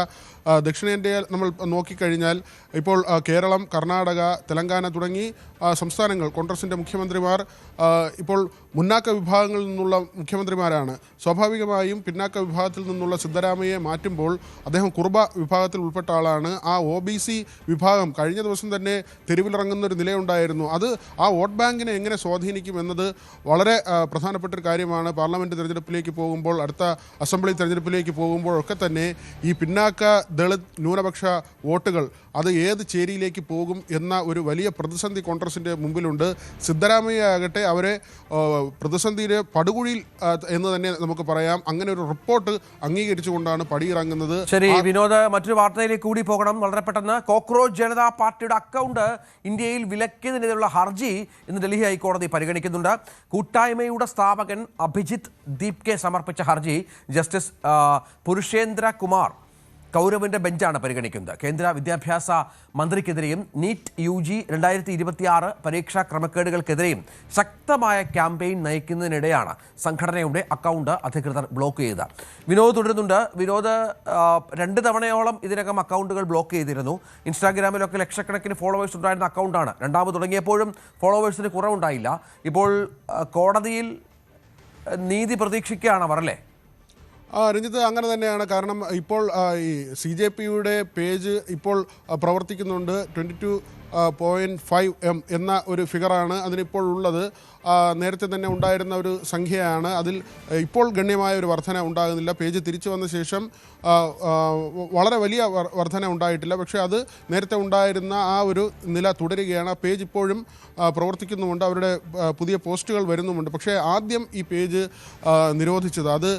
ദക്ഷിണേന്ത്യയിൽ നമ്മൾ നോക്കിക്കഴിഞ്ഞാൽ ഇപ്പോൾ കേരളം, കർണാടക, തെലങ്കാന തുടങ്ങി സംസ്ഥാനങ്ങൾ കോൺഗ്രസിൻ്റെ മുഖ്യമന്ത്രിമാർ ഇപ്പോൾ മുന്നാക്ക വിഭാഗങ്ങളിൽ നിന്നുള്ള മുഖ്യമന്ത്രിമാരാണ്. സ്വാഭാവികമായും പിന്നാക്ക വിഭാഗത്തിൽ നിന്നുള്ള സിദ്ധരാമയ്യയെ മാറ്റുമ്പോൾ അദ്ദേഹം കുർബ വിഭാഗത്തിൽ ഉൾപ്പെട്ട ആളാണ്. ആ OBC വിഭാഗം കഴിഞ്ഞ ദിവസം തന്നെ തെരുവിലിറങ്ങുന്ന ഒരു നിലയുണ്ടായിരുന്നു. അത് ആ വോട്ട് ബാങ്കിനെ എങ്ങനെ സ്വാധീനിക്കും എന്നത് വളരെ പ്രധാനപ്പെട്ട ഒരു കാര്യമാണ്. പാർലമെൻറ്റ് തെരഞ്ഞെടുപ്പിലേക്ക് പോകുമ്പോൾ, അടുത്ത അസംബ്ലി തെരഞ്ഞെടുപ്പിലേക്ക് പോകുമ്പോഴൊക്കെ തന്നെ ഈ പിന്നാക്ക ദളിത് ന്യൂനപക്ഷ വോട്ടുകൾ അത് ഏത് ചേരിയിലേക്ക് പോകും എന്ന ഒരു വലിയ പ്രതിസന്ധി കോൺഗ്രസിൻ്റെ മുമ്പിലുണ്ട്. സിദ്ധരാമയ്യ ആകട്ടെ അവരെ പ്രതിസന്ധിയുടെ പടുകുഴിയിൽ എന്ന് തന്നെ നമുക്ക് പറയാം. അങ്ങനെ ഒരു റിപ്പോർട്ട് അംഗീകരിച്ചുകൊണ്ടാണ് പടിയിറങ്ങുന്നത്. ശരി വിനോദ്, മറ്റൊരു വാർത്തയിലേക്ക് കൂടി പോകണം വളരെ പെട്ടെന്ന്. കോക്രോച്ച് ജനതാ പാർട്ടിയുടെ അക്കൗണ്ട് ഇന്ത്യയിൽ വിലക്കിയതിനെതിരെയുള്ള ഹർജി ഇന്ന് ഡൽഹി ഹൈക്കോടതി പരിഗണിക്കുന്നുണ്ട്. കൂട്ടായ്മയുടെ സ്ഥാപകൻ അഭിജിത്ത് ദീപ്കെ സമർപ്പിച്ച ഹർജി ജസ്റ്റിസ് പുരുഷേന്ദ്ര കുമാർ കൗരവിന്റെ ബെഞ്ചാണ് പരിഗണിക്കുന്നത്. കേന്ദ്ര വിദ്യാഭ്യാസ മന്ത്രിക്കെതിരെയും നീറ്റ് UG 2026 പരീക്ഷാ ക്രമക്കേടുകൾക്കെതിരെയും ശക്തമായ ക്യാമ്പയിൻ നയിക്കുന്നതിനിടെയാണ് സംഘടനയുടെ അക്കൗണ്ട് അധികൃതർ ബ്ലോക്ക് ചെയ്തത്. വിനോദ് തുടരുന്നുണ്ട്. വിനോദ്, 2 തവണയോളം ഇതിനകം അക്കൗണ്ടുകൾ ബ്ലോക്ക് ചെയ്തിരുന്നു. ഇൻസ്റ്റാഗ്രാമിലൊക്കെ ലക്ഷക്കണക്കിന് ഫോളോവേഴ്സ് ഉണ്ടായിരുന്ന അക്കൗണ്ടാണ്. രണ്ടാമത് തുടങ്ങിയപ്പോഴും ഫോളോവേഴ്സിന് കുറവുണ്ടായില്ല. ഇപ്പോൾ കോടതിയിൽ നീതി പ്രതീക്ഷിക്കുകയാണ് അവർ, അല്ലേ? രഞ്ജിത്ത്, അങ്ങനെ തന്നെയാണ്. കാരണം ഇപ്പോൾ ഈ CJPയുടെ പേജ് ഇപ്പോൾ പ്രവർത്തിക്കുന്നുണ്ട്. 22.5 M എന്ന ഒരു ഫിഗറാണ് അതിനിപ്പോൾ ഉള്ളത്. നേരത്തെ തന്നെ ഉണ്ടായിരുന്ന ഒരു സംഖ്യയാണ്. അതിൽ ഇപ്പോൾ ഗണ്യമായ ഒരു വർധന ഉണ്ടാകുന്നില്ല. പേജ് തിരിച്ചു വന്ന ശേഷം വളരെ വലിയ വർധന ഉണ്ടായിട്ടില്ല. പക്ഷേ അത് നേരത്തെ ഉണ്ടായിരുന്ന ആ ഒരു നില തുടരുകയാണ്. ആ പേജ് ഇപ്പോഴും പ്രവർത്തിക്കുന്നുമുണ്ട്. അവരുടെ പുതിയ പോസ്റ്റുകൾ വരുന്നുമുണ്ട്. പക്ഷേ ആദ്യം ഈ പേജ് നിരോധിച്ചത് അത്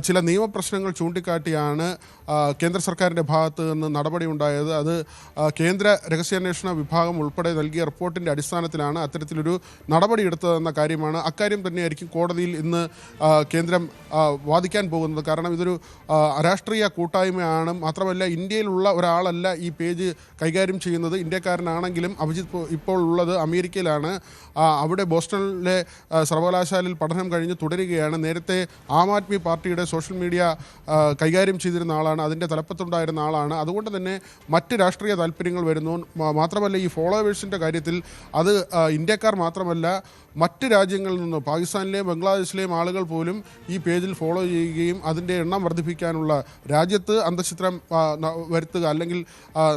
ചില നിയമപ്രശ്നങ്ങൾ ചൂണ്ടിക്കാട്ടിയാണ് കേന്ദ്ര സർക്കാരിൻ്റെ ഭാഗത്ത് നിന്ന് നടപടി ഉണ്ടായത്. അത് കേന്ദ്ര രഹസ്യാന്വേഷണ വിഭാഗം ഉൾപ്പെടെ നൽകിയ റിപ്പോർട്ടിൻ്റെ അടിസ്ഥാനത്തിലാണ് അത്തരത്തിലൊരു നടപടി എടുത്തതെന്ന കാര്യമാണ്. അക്കാര്യം തന്നെയായിരിക്കും കോടതിയിൽ ഇന്ന് കേന്ദ്രം വാദിക്കാൻ പോകുന്നത്. കാരണം ഇതൊരു രാഷ്ട്രീയ കൂട്ടായ്മയാണ്. മാത്രമല്ല ഇന്ത്യയിലുള്ള ഒരാളല്ല ഈ പേജ് കൈകാര്യം ചെയ്യുന്നത്. ഇന്ത്യക്കാരനാണെങ്കിലും അഭിജിത്ത് ഇപ്പോൾ ഉള്ളത് അമേരിക്കയിലാണ്. അവിടെ ബോസ്റ്റണിലെ സർവകലാശാലയിൽ പഠനം കഴിഞ്ഞ് തുടരുകയാണ്. നേരത്തെ ആം ആദ്മി പാർട്ടിയുടെ സോഷ്യൽ മീഡിയ കൈകാര്യം ചെയ്തിരുന്ന ആളാണ്. അതിൻ്റെ തലപ്പത്തുണ്ടായിരുന്ന ആളാണ്. അതുകൊണ്ട് തന്നെ മറ്റ് രാഷ്ട്രീയ താല്പര്യങ്ങൾ വരുന്നു. മാത്രമല്ല ഈ ഫോളോവേഴ്സിൻ്റെ കാര്യത്തിൽ അത് ഇന്ത്യക്കാർ മാത്രമല്ല മറ്റ് രാജ്യങ്ങളിൽ നിന്ന് പാകിസ്ഥാനിലെയും ബംഗ്ലാദേശിലെയും ആളുകൾ പോലും ഈ പേജിൽ ഫോളോ ചെയ്യുകയും അതിൻ്റെ എണ്ണം വർദ്ധിപ്പിക്കാനുള്ള, രാജ്യത്ത് അന്തഃഛിദ്രം വരുത്തുക അല്ലെങ്കിൽ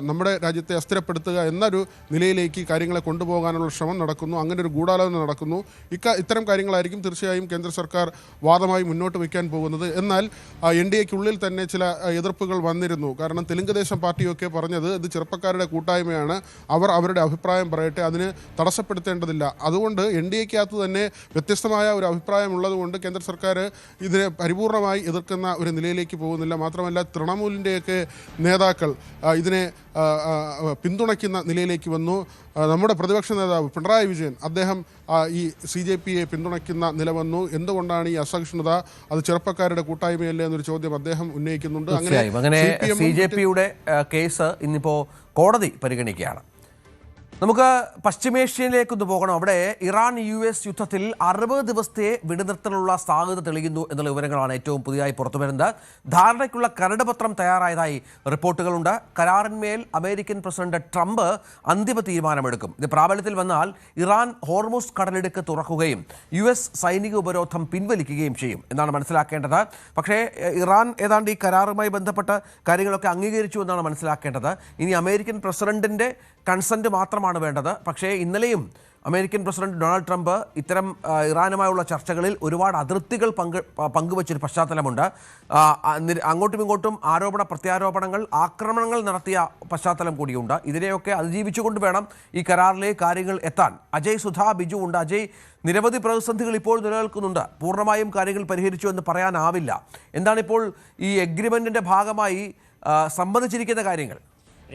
നമ്മുടെ രാജ്യത്തെ അസ്ഥിരപ്പെടുത്തുക എന്നൊരു നിലയിലേക്ക് കാര്യങ്ങളെ കൊണ്ടുപോകാനുള്ള ശ്രമം നടക്കുന്നു. അങ്ങനെ ഒരു ഗൂഢാലോചന നടക്കുന്നു. ഇത്തരം കാര്യങ്ങളായിരിക്കും തീർച്ചയായും കേന്ദ്ര സർക്കാർ വാദമായി മുന്നോട്ട് വയ്ക്കാൻ പോകുന്നത്. എന്നാൽ NDAയ്ക്കുള്ളിൽ തന്നെ ചില എതിർപ്പുകൾ വന്നിരുന്നു. കാരണം തെലുങ്ക് ദേശം പാർട്ടിയൊക്കെ പറഞ്ഞത് ഇത് ചെറുപ്പക്കാരുടെ കൂട്ടായ്മയാണ്, അവർ അവരുടെ അഭിപ്രായം പറയട്ടെ, അതിന് തടസ്സപ്പെടുത്തേണ്ടതില്ല. അതുകൊണ്ട് NDAയ്ക്കകത്ത് തന്നെ വ്യത്യസ്തമായ ഒരു അഭിപ്രായം ഉള്ളതുകൊണ്ട് കേന്ദ്ര സർക്കാർ ഇതിനെ പരിപൂർണമായി എതിർക്കുന്ന ഒരു നിലയിലേക്ക് പോകുന്നില്ല. മാത്രമല്ല തൃണമൂലിൻ്റെയൊക്കെ നേതാക്കൾ ഇതിനെ പിന്തുണയ്ക്കുന്ന നിലയിലേക്ക് വന്നു. നമ്മുടെ പ്രതിപക്ഷ നേതാവ് പിണറായി വിജയൻ അദ്ദേഹം ഈ CJPയെ പിന്തുണയ്ക്കുന്ന നില വന്നു. എന്തുകൊണ്ടാണ് ഈ അസഹിഷ്ണുത? അത് ചെറുപ്പക്കാരുടെ കൂട്ടായ്മയല്ലേ എന്നൊരു ചോദ്യം അദ്ദേഹം ഉന്നയിക്കുന്നുണ്ട്. അങ്ങനെ CJPയുടെ കേസ് ഇന്നിപ്പോൾ കോടതി പരിഗണിക്കുകയാണ്. നമുക്ക് പശ്ചിമേഷ്യയിലേക്കൊന്ന് പോകണം. അവിടെ ഇറാൻ US യുദ്ധത്തിൽ 60 ദിവസത്തെ വെടിനിർത്തലുള്ള സാധ്യത തെളിയുന്നു എന്നുള്ള വിവരങ്ങളാണ് ഏറ്റവും പുതിയതായി പുറത്തുവരുന്നത്. ധാരണയ്ക്കുള്ള കരടുപത്രം തയ്യാറായതായി റിപ്പോർട്ടുകളുണ്ട്. കരാറിന്മേൽ അമേരിക്കൻ പ്രസിഡന്റ് ട്രംപ് അന്തിമ തീരുമാനമെടുക്കും. ഇത് പ്രാബല്യത്തിൽ വന്നാൽ ഇറാൻ ഹോർമുസ് കടലിടുക്ക് തുറക്കുകയും US സൈനിക ഉപരോധം പിൻവലിക്കുകയും ചെയ്യും എന്നാണ് മനസ്സിലാക്കേണ്ടത്. പക്ഷേ ഇറാൻ ഏതാണ്ട് ഈ കരാറുമായി ബന്ധപ്പെട്ട കാര്യങ്ങളൊക്കെ അംഗീകരിച്ചു എന്നാണ് മനസ്സിലാക്കേണ്ടത്. ഇനി അമേരിക്കൻ പ്രസിഡന്റിന്റെ കൺസെന്റ് മാത്രമാണ് വേണ്ടത്. പക്ഷേ ഇന്നലെയും അമേരിക്കൻ പ്രസിഡന്റ് ഡൊണാൾഡ് ട്രംപ് ഇത്തരം ഇറാനുമായുള്ള ചർച്ചകളിൽ ഒരുപാട് അതിർത്തികൾ പങ്കുവച്ചൊരു പശ്ചാത്തലമുണ്ട്. അങ്ങോട്ടും ഇങ്ങോട്ടും ആരോപണ പ്രത്യാരോപണങ്ങൾ, ആക്രമണങ്ങൾ നടത്തിയ പശ്ചാത്തലം കൂടിയുണ്ട്. ഇതിനെയൊക്കെ അതിജീവിച്ചുകൊണ്ട് വേണം ഈ കരാറിലെ കാര്യങ്ങൾ എത്താൻ. അജയ് സുധാ ബിജു ഉണ്ട്. അജയ്, നിരവധി പ്രതിസന്ധികൾ ഇപ്പോൾ നിലനിൽക്കുന്നുണ്ട്. പൂർണ്ണമായും കാര്യങ്ങൾ പരിഹരിച്ചു എന്ന് പറയാനാവില്ല. എന്താണിപ്പോൾ ഈ എഗ്രിമെന്റിന്റെ ഭാഗമായി സമ്മതിച്ചിരിക്കുന്ന കാര്യങ്ങൾ?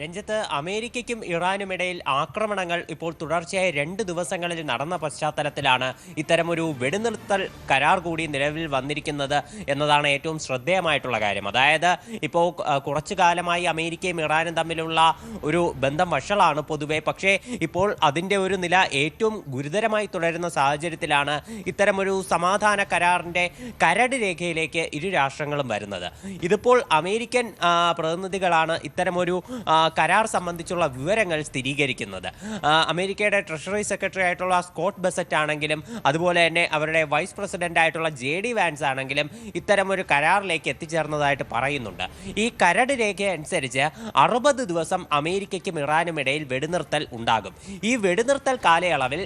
രഞ്ജിത്ത്, അമേരിക്കയ്ക്കും ഇറാനുമിടയിൽ ആക്രമണങ്ങൾ ഇപ്പോൾ തുടർച്ചയായ 2 ദിവസങ്ങളിൽ നടന്ന പശ്ചാത്തലത്തിലാണ് ഇത്തരമൊരു വെടിനിർത്തൽ കരാർ കൂടി നിലവിൽ വന്നിരിക്കുന്നത് എന്നതാണ് ഏറ്റവും ശ്രദ്ധേയമായിട്ടുള്ള കാര്യം. അതായത് ഇപ്പോൾ കുറച്ചു കാലമായി അമേരിക്കയും ഇറാനും തമ്മിലുള്ള ഒരു ബന്ധം വഷളാണ് പൊതുവെ. പക്ഷേ ഇപ്പോൾ അതിൻ്റെ ഒരു നില ഏറ്റവും ഗുരുതരമായി തുടരുന്ന സാഹചര്യത്തിലാണ് ഇത്തരമൊരു സമാധാന കരാറിൻ്റെ കരട് രേഖയിലേക്ക് ഇരു രാഷ്ട്രങ്ങളും വരുന്നത്. ഇതിപ്പോൾ അമേരിക്കൻ പ്രതിനിധികളാണ് ഇത്തരമൊരു കരാർ സംബന്ധിച്ചുള്ള വിവരങ്ങൾ സ്ഥിരീകരിക്കുന്നത്. അമേരിക്കയുടെ ട്രഷറി സെക്രട്ടറി ആയിട്ടുള്ള സ്കോട്ട് ബെസറ്റ് ആണെങ്കിലും അതുപോലെ തന്നെ അവരുടെ വൈസ് പ്രസിഡന്റ് ആയിട്ടുള്ള JD വാൻസ് ആണെങ്കിലും ഇത്തരമൊരു കരാറിലേക്ക് എത്തിച്ചേർന്നതായിട്ട് പറയുന്നുണ്ട്. ഈ കരട് രേഖ അനുസരിച്ച് 60 ദിവസം അമേരിക്കയ്ക്കും ഇറാനും ഇടയിൽ വെടിനിർത്തൽ ഉണ്ടാകും. ഈ വെടിനിർത്തൽ കാലയളവിൽ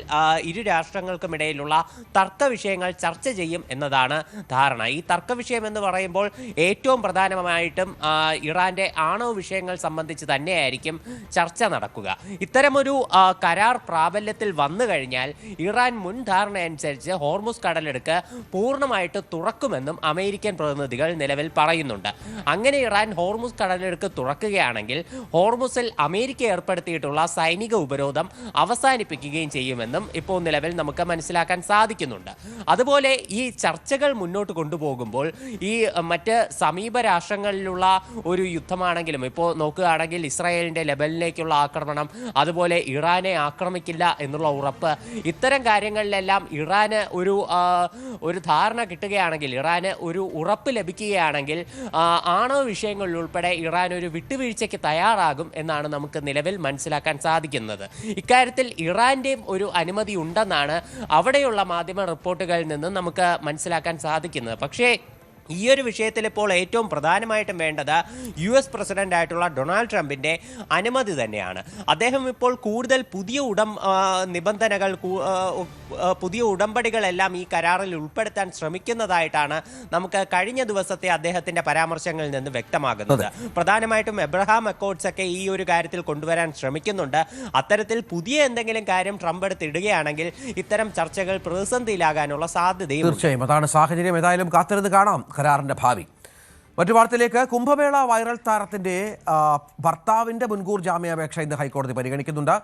ഇരു രാഷ്ട്രങ്ങൾക്കുമിടയിലുള്ള തർക്ക വിഷയങ്ങൾ ചർച്ച ചെയ്യും എന്നതാണ് ധാരണ. ഈ തർക്ക വിഷയം എന്ന് പറയുമ്പോൾ ഏറ്റവും പ്രധാനമായിട്ടും ഇറാന്റെ ആണവ വിഷയങ്ങൾ സംബന്ധിച്ച് തന്നെയായിരിക്കും ചർച്ച നടക്കുക. ഇത്തരമൊരു കരാർ പ്രാബല്യത്തിൽ വന്നു കഴിഞ്ഞാൽ ഇറാൻ മുൻ ധാരണ അനുസരിച്ച് ഹോർമുസ് കടലിടുക്ക് പൂർണ്ണമായിട്ട് തുറക്കുമെന്നും അമേരിക്കൻ പ്രതിനിധികൾ നിലവിൽ പറയുന്നുണ്ട്. അങ്ങനെ ഇറാൻ ഹോർമുസ് കടലിടുക്ക് തുറക്കുകയാണെങ്കിൽ ഹോർമുസിൽ അമേരിക്ക ഏർപ്പെടുത്തിയിട്ടുള്ള സൈനിക ഉപരോധം അവസാനിപ്പിക്കുകയും ചെയ്യുമെന്നും ഇപ്പോൾ നിലവിൽ നമുക്ക് മനസ്സിലാക്കാൻ സാധിക്കുന്നുണ്ട്. അതുപോലെ ഈ ചർച്ചകൾ മുന്നോട്ട് കൊണ്ടുപോകുമ്പോൾ ഈ മറ്റ് സമീപ രാഷ്ട്രങ്ങളിലുള്ള ഒരു യുദ്ധമാണെങ്കിലും ഇപ്പോൾ നോക്കുകയാണെങ്കിൽ ഇസ്രായേലിൻ്റെ ലെബനിലേക്കുള്ള ആക്രമണം, അതുപോലെ ഇറാനെ ആക്രമിക്കില്ല എന്നുള്ള ഉറപ്പ്, ഇത്തരം കാര്യങ്ങളിലെല്ലാം ഇറാന് ഒരു ധാരണ കിട്ടുകയാണെങ്കിൽ, ഇറാന് ഒരു ഉറപ്പ് ലഭിക്കുകയാണെങ്കിൽ ആണവ വിഷയങ്ങളിൽ ഉൾപ്പെടെ ഇറാൻ ഒരു വിട്ടുവീഴ്ചയ്ക്ക് തയ്യാറാകും എന്നാണ് നമുക്ക് നിലവിൽ മനസ്സിലാക്കാൻ സാധിക്കുന്നത്. ഇക്കാര്യത്തിൽ ഇറാൻ്റെയും ഒരു അനുമതി ഉണ്ടെന്നാണ് അവിടെയുള്ള മാധ്യമ റിപ്പോർട്ടുകളിൽ നിന്ന് നമുക്ക് മനസ്സിലാക്കാൻ സാധിക്കുന്നത്. പക്ഷേ ഈ ഒരു വിഷയത്തിൽ ഇപ്പോൾ ഏറ്റവും പ്രധാനമായിട്ടും വേണ്ടത് US പ്രസിഡന്റ് ആയിട്ടുള്ള ഡൊണാൾഡ് ട്രംപിൻ്റെ അനുമതി തന്നെയാണ്. അദ്ദേഹം ഇപ്പോൾ കൂടുതൽ പുതിയ നിബന്ധനകൾ, പുതിയ ഉടമ്പടികളെല്ലാം ഈ കരാറിൽ ഉൾപ്പെടുത്താൻ ശ്രമിക്കുന്നതായിട്ടാണ് നമുക്ക് കഴിഞ്ഞ ദിവസത്തെ അദ്ദേഹത്തിൻ്റെ പരാമർശങ്ങളിൽ നിന്ന് വ്യക്തമാകുന്നത്. പ്രധാനമായിട്ടും എബ്രഹാം അക്കോർഡ്സ് ഒക്കെ ഈ ഒരു കാര്യത്തിൽ കൊണ്ടുവരാൻ ശ്രമിക്കുന്നുണ്ട്. അത്തരത്തിൽ പുതിയ എന്തെങ്കിലും കാര്യം ട്രംപ് എടുത്തിടുകയാണെങ്കിൽ ഇത്തരം ചർച്ചകൾ പ്രതിസന്ധിയിലാകാനുള്ള സാധ്യതയും തീർച്ചയായും അതാണ് സാഹചര്യം. ഏതായാലും കാത്തിരുന്ന് കാണാം കരാറിന്റെ ഭാവി. മറ്റു വാർത്തയിലേക്ക്. കുംഭമേള വൈറൽ താരത്തിന്റെ ഭർത്താവിന്റെ മുൻകൂർ ജാമ്യാപേക്ഷ ഇന്ന് ഹൈക്കോടതി പരിഗണിക്കുന്നുണ്ട്.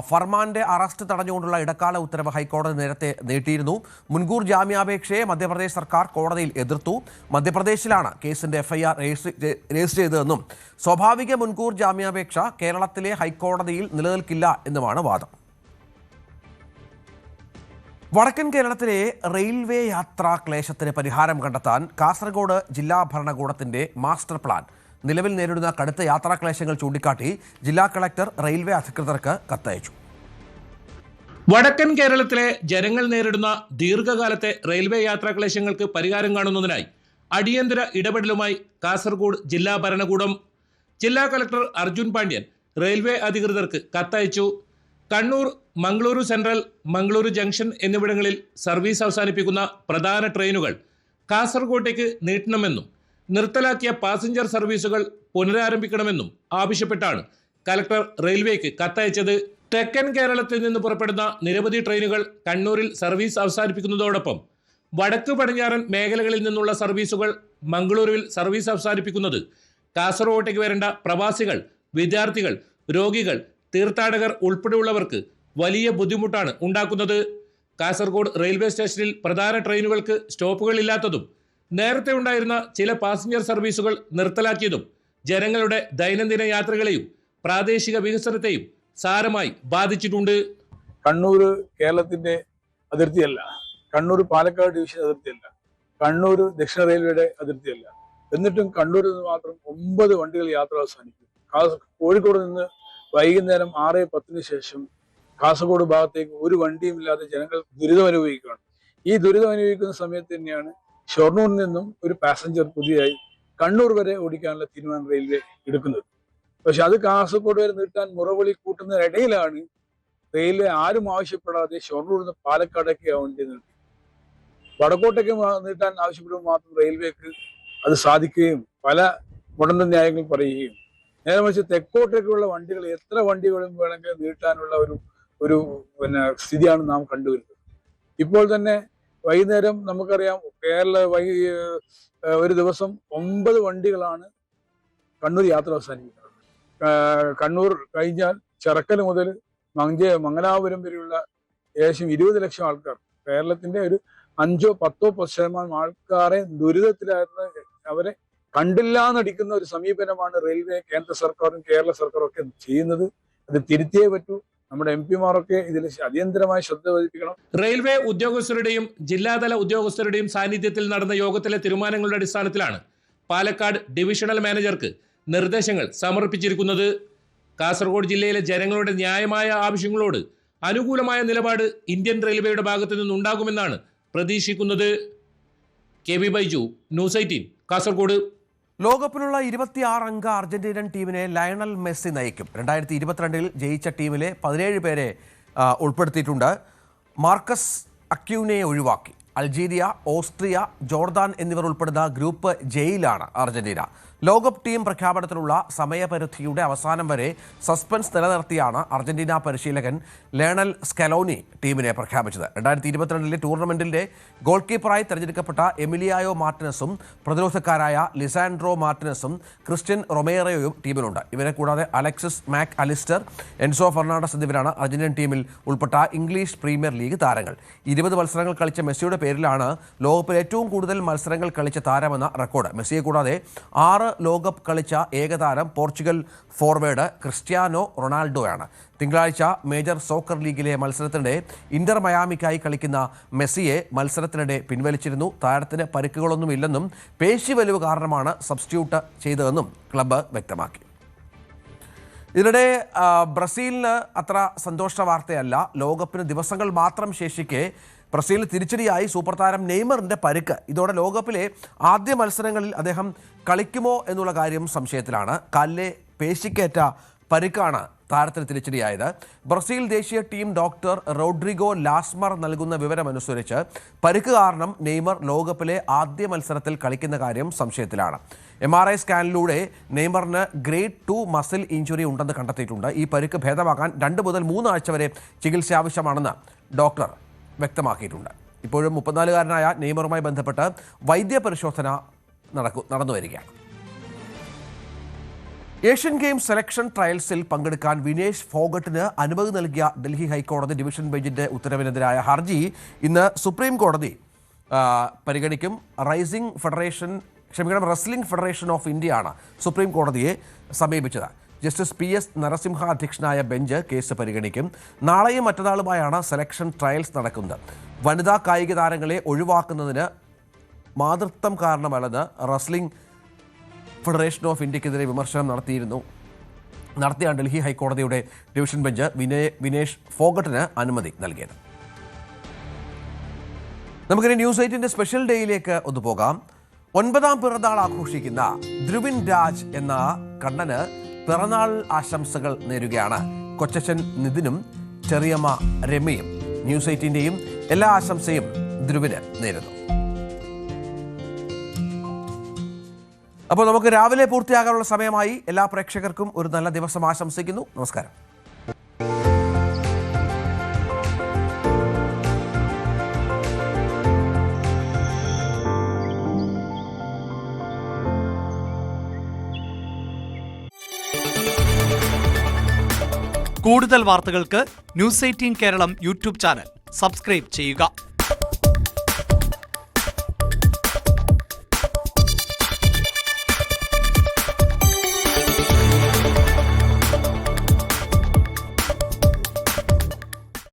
ഫർമാന്റെ അറസ്റ്റ് തടഞ്ഞുകൊണ്ടുള്ള ഇടക്കാല ഉത്തരവ് ഹൈക്കോടതി നേരത്തെ നീട്ടിയിരുന്നു. മുൻകൂർ ജാമ്യാപേക്ഷയെ മധ്യപ്രദേശ് സർക്കാർ കോടതിയിൽ എതിർത്തു. മധ്യപ്രദേശിലാണ് കേസിന്റെ FIR രജിസ്റ്റർ ചെയ്തതെന്നും സ്വാഭാവിക മുൻകൂർ ജാമ്യാപേക്ഷ കേരളത്തിലെ ഹൈക്കോടതിയിൽ നിലനിൽക്കില്ല എന്നുമാണ് വാദം. വടക്കൻ കേരളത്തിലെ റെയിൽവേ യാത്രാ ക്ലേശത്തിന് പരിഹാരം കണ്ടെത്താൻ കാസർഗോഡ് ജില്ലാ ഭരണകൂടത്തിന്റെ മാസ്റ്റർ പ്ലാൻ നിലവിൽ നേരിടുന്ന കടുത്ത യാത്രാക്ലേശങ്ങൾ ചൂണ്ടിക്കാട്ടി ജില്ലാ കളക്ടർ റെയിൽവേ അധികൃതർക്ക് കത്തയച്ചു. വടക്കൻ കേരളത്തിലെ ജനങ്ങൾ നേരിടുന്ന ദീർഘകാലത്തെ റെയിൽവേ യാത്രാക്ലേശങ്ങൾക്ക് പരിഹാരം കാണുന്നതിനായി അടിയന്തര ഇടപെടലുമായി കാസർഗോഡ് ജില്ലാ ഭരണകൂടം. ജില്ലാ കളക്ടർ അർജുൻ പാണ്ഡ്യൻ റെയിൽവേ അധികൃതർക്ക് കത്തയച്ചു. കണ്ണൂർ, മംഗളൂരു സെൻട്രൽ, മംഗളൂരു ജംഗ്ഷൻ എന്നിവിടങ്ങളിൽ സർവീസ് അവസാനിപ്പിക്കുന്ന പ്രധാന ട്രെയിനുകൾ കാസർഗോട്ടേക്ക് നീട്ടണമെന്നും നിർത്തലാക്കിയ പാസഞ്ചർ സർവീസുകൾ പുനരാരംഭിക്കണമെന്നും ആവശ്യപ്പെട്ടാണ് കലക്ടർ റെയിൽവേക്ക് കത്തയച്ചത്. തെക്കൻ കേരളത്തിൽ നിന്ന് പുറപ്പെടുന്ന നിരവധി ട്രെയിനുകൾ കണ്ണൂരിൽ സർവീസ് അവസാനിപ്പിക്കുന്നതോടൊപ്പം വടക്ക് പടിഞ്ഞാറൻ മേഖലകളിൽ നിന്നുള്ള സർവീസുകൾ മംഗളൂരുവിൽ സർവീസ് അവസാനിപ്പിക്കുന്നത് കാസർഗോട്ടേക്ക് വരേണ്ട പ്രവാസികൾ, വിദ്യാർത്ഥികൾ, രോഗികൾ, തീർത്ഥാടകർ ഉൾപ്പെടെയുള്ളവർക്ക് വലിയ ബുദ്ധിമുട്ടാണ് ഉണ്ടാക്കുന്നത്. കാസർഗോഡ് റെയിൽവേ സ്റ്റേഷനിൽ പ്രധാന ട്രെയിനുകൾക്ക് സ്റ്റോപ്പുകളില്ലാത്തതും നേരത്തെ ഉണ്ടായിരുന്ന ചില പാസഞ്ചർ സർവീസുകൾ നിർത്തലാക്കിയതും ജനങ്ങളുടെ ദൈനംദിന യാത്രകളെയും പ്രാദേശിക വികസനത്തെയും സാരമായി ബാധിച്ചിട്ടുണ്ട്. കണ്ണൂർ കേരളത്തിന്റെ അതിർത്തിയല്ല, കണ്ണൂർ പാലക്കാട് ഡിവിഷൻ അതിർത്തിയല്ല, കണ്ണൂർ ദക്ഷിണ റെയിൽവേയുടെ അതിർത്തിയല്ല. എന്നിട്ടും കണ്ണൂരിൽ നിന്ന് മാത്രം 9 വണ്ടികൾ യാത്ര അവസാനിക്കും. കോഴിക്കോട് നിന്ന് വൈകുന്നേരം 6:10 ശേഷം കാസർഗോഡ് ഭാഗത്തേക്ക് ഒരു വണ്ടിയും ഇല്ലാതെ ജനങ്ങൾ ദുരിതം അനുഭവിക്കുകയാണ്. ഈ ദുരിതം അനുഭവിക്കുന്ന സമയത്ത് തന്നെയാണ് ഷൊർണൂരിൽ നിന്നും ഒരു പാസഞ്ചർ പുതിയതായി കണ്ണൂർ വരെ ഓടിക്കാനുള്ള തീരുമാനം റെയിൽവേ എടുക്കുന്നത്. പക്ഷെ അത് കാസർഗോഡ് വരെ നീട്ടാൻ മുറവിളി കൂട്ടുന്നതിനിടയിലാണ് റെയിൽവേ ആരും ആവശ്യപ്പെടാതെ ഷൊർണൂരിൽ നിന്ന് പാലക്കാടേക്ക് വണ്ടി നീട്ടി. വടക്കോട്ടേക്ക് നീട്ടാൻ ആവശ്യപ്പെടുമ്പോൾ മാത്രം റെയിൽവേക്ക് അത് സാധിക്കുകയും പല മുടന്ത ന്യായങ്ങൾ പറയുകയും, നേരെ മറിച്ച് തെക്കോട്ടേക്കുള്ള വണ്ടികൾ എത്ര വണ്ടികളും വേണമെങ്കിൽ നീട്ടാനുള്ള ഒരു സ്ഥിതിയാണ് നാം കണ്ടുവരുന്നത്. ഇപ്പോൾ തന്നെ വൈകുന്നേരം നമുക്കറിയാം ഒരു ദിവസം 9 വണ്ടികളാണ് കണ്ണൂർ യാത്ര അവസാനിക്കുന്നത്. കണ്ണൂർ കഴിഞ്ഞാൽ ചിറക്കൽ മുതൽ മംഗലാപുരം വരെയുള്ള ഏകദേശം 20 ലക്ഷം ആൾക്കാർ, കേരളത്തിന്റെ ഒരു 5-10% ആൾക്കാരെ ദുരിതത്തിലായിരുന്ന അവരെ കണ്ടില്ലാന്നടിക്കുന്ന ഒരു സമീപനമാണ് റെയിൽവേ കേന്ദ്ര സർക്കാരും കേരള സർക്കാരും ഒക്കെ ചെയ്യുന്നത്. അത് തിരുത്തിയേ പറ്റൂ. നമ്മുടെ MP-മാരൊക്കെ ഇതിൽ അടിയന്തരമായി ശ്രദ്ധ പതിപ്പിക്കണം. റെയിൽവേ ഉദ്യോഗസ്ഥരുടെയും ജില്ലാതല ഉദ്യോഗസ്ഥരുടെയും സാന്നിധ്യത്തിൽ നടന്ന യോഗത്തിലെ തീരുമാനങ്ങളുടെ അടിസ്ഥാനത്തിലാണ് പാലക്കാട് ഡിവിഷണൽ മാനേജർക്ക് നിർദ്ദേശങ്ങൾ സമർപ്പിച്ചിരിക്കുന്നത്. കാസർഗോഡ് ജില്ലയിലെ ജനങ്ങളുടെ ന്യായമായ ആവശ്യങ്ങളോട് അനുകൂലമായ നിലപാട് ഇന്ത്യൻ റെയിൽവേയുടെ ഭാഗത്തു നിന്നുണ്ടാകുമെന്നാണ് പ്രതീക്ഷിക്കുന്നത്. KB Baiju, news 18, Kasaragod. ലോകകപ്പിലുള്ള 26 അംഗ അർജന്റീനൻ ടീമിനെ ലയണൽ മെസ്സി നയിക്കും. 2022 ജയിച്ച ടീമിലെ 17 പേരെ ഉൾപ്പെടുത്തിയിട്ടുണ്ട്. മാർക്കസ് അക്യൂനയെ ഒഴിവാക്കി. അൾജീരിയ, ഓസ്ട്രിയ, ജോർദാൻ എന്നിവർ ഉൾപ്പെടുന്ന ഗ്രൂപ്പ് ജെയിലാണ് അർജന്റീന. ലോകകപ്പ് ടീം പ്രഖ്യാപനത്തിലുള്ള സമയപരിധിയുടെ അവസാനം വരെ സസ്പെൻസ് നിലനിർത്തിയാണ് അർജന്റീന പരിശീലകൻ ലയണൽ സ്കലോനി ടീമിനെ പ്രഖ്യാപിച്ചത്. 2022 ടൂർണമെന്റിന്റെ ഗോൾ കീപ്പറായി തെരഞ്ഞെടുക്കപ്പെട്ട എമിലിയായോ മാർട്ടിനസും പ്രതിരോധക്കാരായ ലിസാൻഡ്രോ മാർട്ടിനസും ക്രിസ്ത്യൻ റൊമേറോയും ടീമിലുണ്ട്. ഇവരെ കൂടാതെ Alexis Mac Allister, Enzo Fernandez എന്നിവരാണ് അർജന്റീനൻ ടീമിൽ ഉൾപ്പെട്ട ഇംഗ്ലീഷ് പ്രീമിയർ ലീഗ് താരങ്ങൾ. 20 മത്സരങ്ങൾ കളിച്ച മെസ്സിയുടെ പേരിലാണ് ലോകകപ്പിൽ ഏറ്റവും കൂടുതൽ മത്സരങ്ങൾ കളിച്ച താരമെന്ന റെക്കോർഡ്. മെസ്സിയെ കൂടാതെ 6 ലോകകപ്പ് കളിച്ച ഏകതാരം പോർച്ചുഗൽ ഫോർവേഡ് ക്രിസ്ത്യാനോ റൊണാൾഡോയാണ്. തിങ്കളാഴ്ച മേജർ സോക്കർ ലീഗിലെ മത്സരത്തിനിടെ ഇന്റർ മയാമിക്കായി കളിക്കുന്ന മെസ്സിയെ മത്സരത്തിനിടെ പിൻവലിച്ചിരുന്നു. താരത്തിന് പരിക്കുകളൊന്നുമില്ലെന്നും പേശി വലിവ് കാരണമാണ് സബ്സ്റ്റിറ്റ്യൂട്ട് ചെയ്തതെന്നും ക്ലബ്ബ് വ്യക്തമാക്കി. ഇതിനിടെ ബ്രസീലിന് അത്ര സന്തോഷ വാർത്തയല്ല. ലോകകപ്പിന് ദിവസങ്ങൾ മാത്രം ശേഷിക്കെ ബ്രസീലിന് തിരിച്ചടിയായി സൂപ്പർ താരം നെയ്മറിന്റെ പരിക്ക്. ഇതോടെ ലോകകപ്പിലെ ആദ്യ മത്സരങ്ങളിൽ അദ്ദേഹം കളിക്കുമോ എന്നുള്ള കാര്യം സംശയത്തിലാണ്. കാലിലെ പേശിക്കേറ്റ പരിക്കാണ് താരത്തിന് തിരിച്ചടിയായത്. ബ്രസീൽ ദേശീയ ടീം ഡോക്ടർ റോഡ്രിഗോ ലാസ്മർ നൽകുന്ന വിവരമനുസരിച്ച് പരിക്ക് കാരണം നെയ്മർ ലോകകപ്പിലെ ആദ്യ മത്സരത്തിൽ കളിക്കുന്ന കാര്യം സംശയത്തിലാണ്. MRI സ്കാനിലൂടെ നെയ്മറിന് ഗ്രേഡ് 2 മസിൽ ഇഞ്ചുറി ഉണ്ടെന്ന് കണ്ടെത്തിയിട്ടുണ്ട്. ഈ പരിക്ക് ഭേദമാക്കാൻ 2 മുതൽ 3 ആഴ്ച വരെ ചികിത്സ ആവശ്യമാണെന്ന് ഡോക്ടർ വ്യക്തമാക്കിയിട്ടുണ്ട്. ഇപ്പോഴും 34-കാരനായ നെയ്മറുമായി ബന്ധപ്പെട്ട് വൈദ്യപരിശോധന നടന്നു വരികയാണ്. ഏഷ്യൻ ഗെയിംസ് സെലക്ഷൻ ട്രയൽസിൽ പങ്കെടുക്കാൻ വിനേഷ് ഫോഗട്ടിന് അനുമതി നൽകിയ ഡൽഹി ഹൈക്കോടതി ഡിവിഷൻ ബെഞ്ചിന്റെ ഉത്തരവിനെതിരായ ഹർജി ഇന്ന് സുപ്രീം കോടതി പരിഗണിക്കും. റെസ്ലിംഗ് ഫെഡറേഷൻ ഓഫ് ഇന്ത്യയാണ് സുപ്രീം കോടതിയെ സമീപിച്ചത്. ജസ്റ്റിസ് PS നരസിംഹ അധ്യക്ഷനായ ബെഞ്ച് കേസ് പരിഗണിക്കും. നാളെയും മറ്റന്നാളുമായാണ് സെലക്ഷൻ ട്രയൽസ് നടക്കുന്നത്. വനിതാ കായിക താരങ്ങളെ ഒഴിവാക്കുന്നതിന് മാതൃത്വം കാരണമല്ലെന്ന് റെസ്ലിംഗ് ഫെഡറേഷൻ ഓഫ് ഇന്ത്യക്കെതിരെ വിമർശനം നടത്തിയാണ് ഡൽഹി ഹൈക്കോടതിയുടെ ഡിവിഷൻ ബെഞ്ച് വിനേഷ് ഫോഗട്ടിന് അനുമതി നൽകിയത്. നമുക്കിനി ന്യൂസ് 8ന്റെ സ്പെഷ്യൽ ഡേയിലേക്ക് ഒന്ന് പോകാം. 9ാം പിറന്നാൾ ആഘോഷിക്കുന്ന ധ്രുവിൻ രാജ് എന്ന കണ്ണന് പിറന്നാൾ ആശംസകൾ നേരുകയാണ് കൊച്ചച്ഛൻ നിതിനും ചെറിയമ്മ രമയും. ന്യൂസ് 8ന്റെയും എല്ലാ ആശംസയും ധ്രുവിന് നേരുന്നു. അപ്പോൾ നമുക്ക് രാവിലെ പൂർത്തിയാകാനുള്ള സമയമായി. എല്ലാ പ്രേക്ഷകർക്കും ഒരു നല്ല ദിവസം ആശംസിക്കുന്നു. നമസ്കാരം. കൂടുതൽ വാർത്തകൾക്ക് news 18 Keralam YouTube channel subscribe ചെയ്യുക.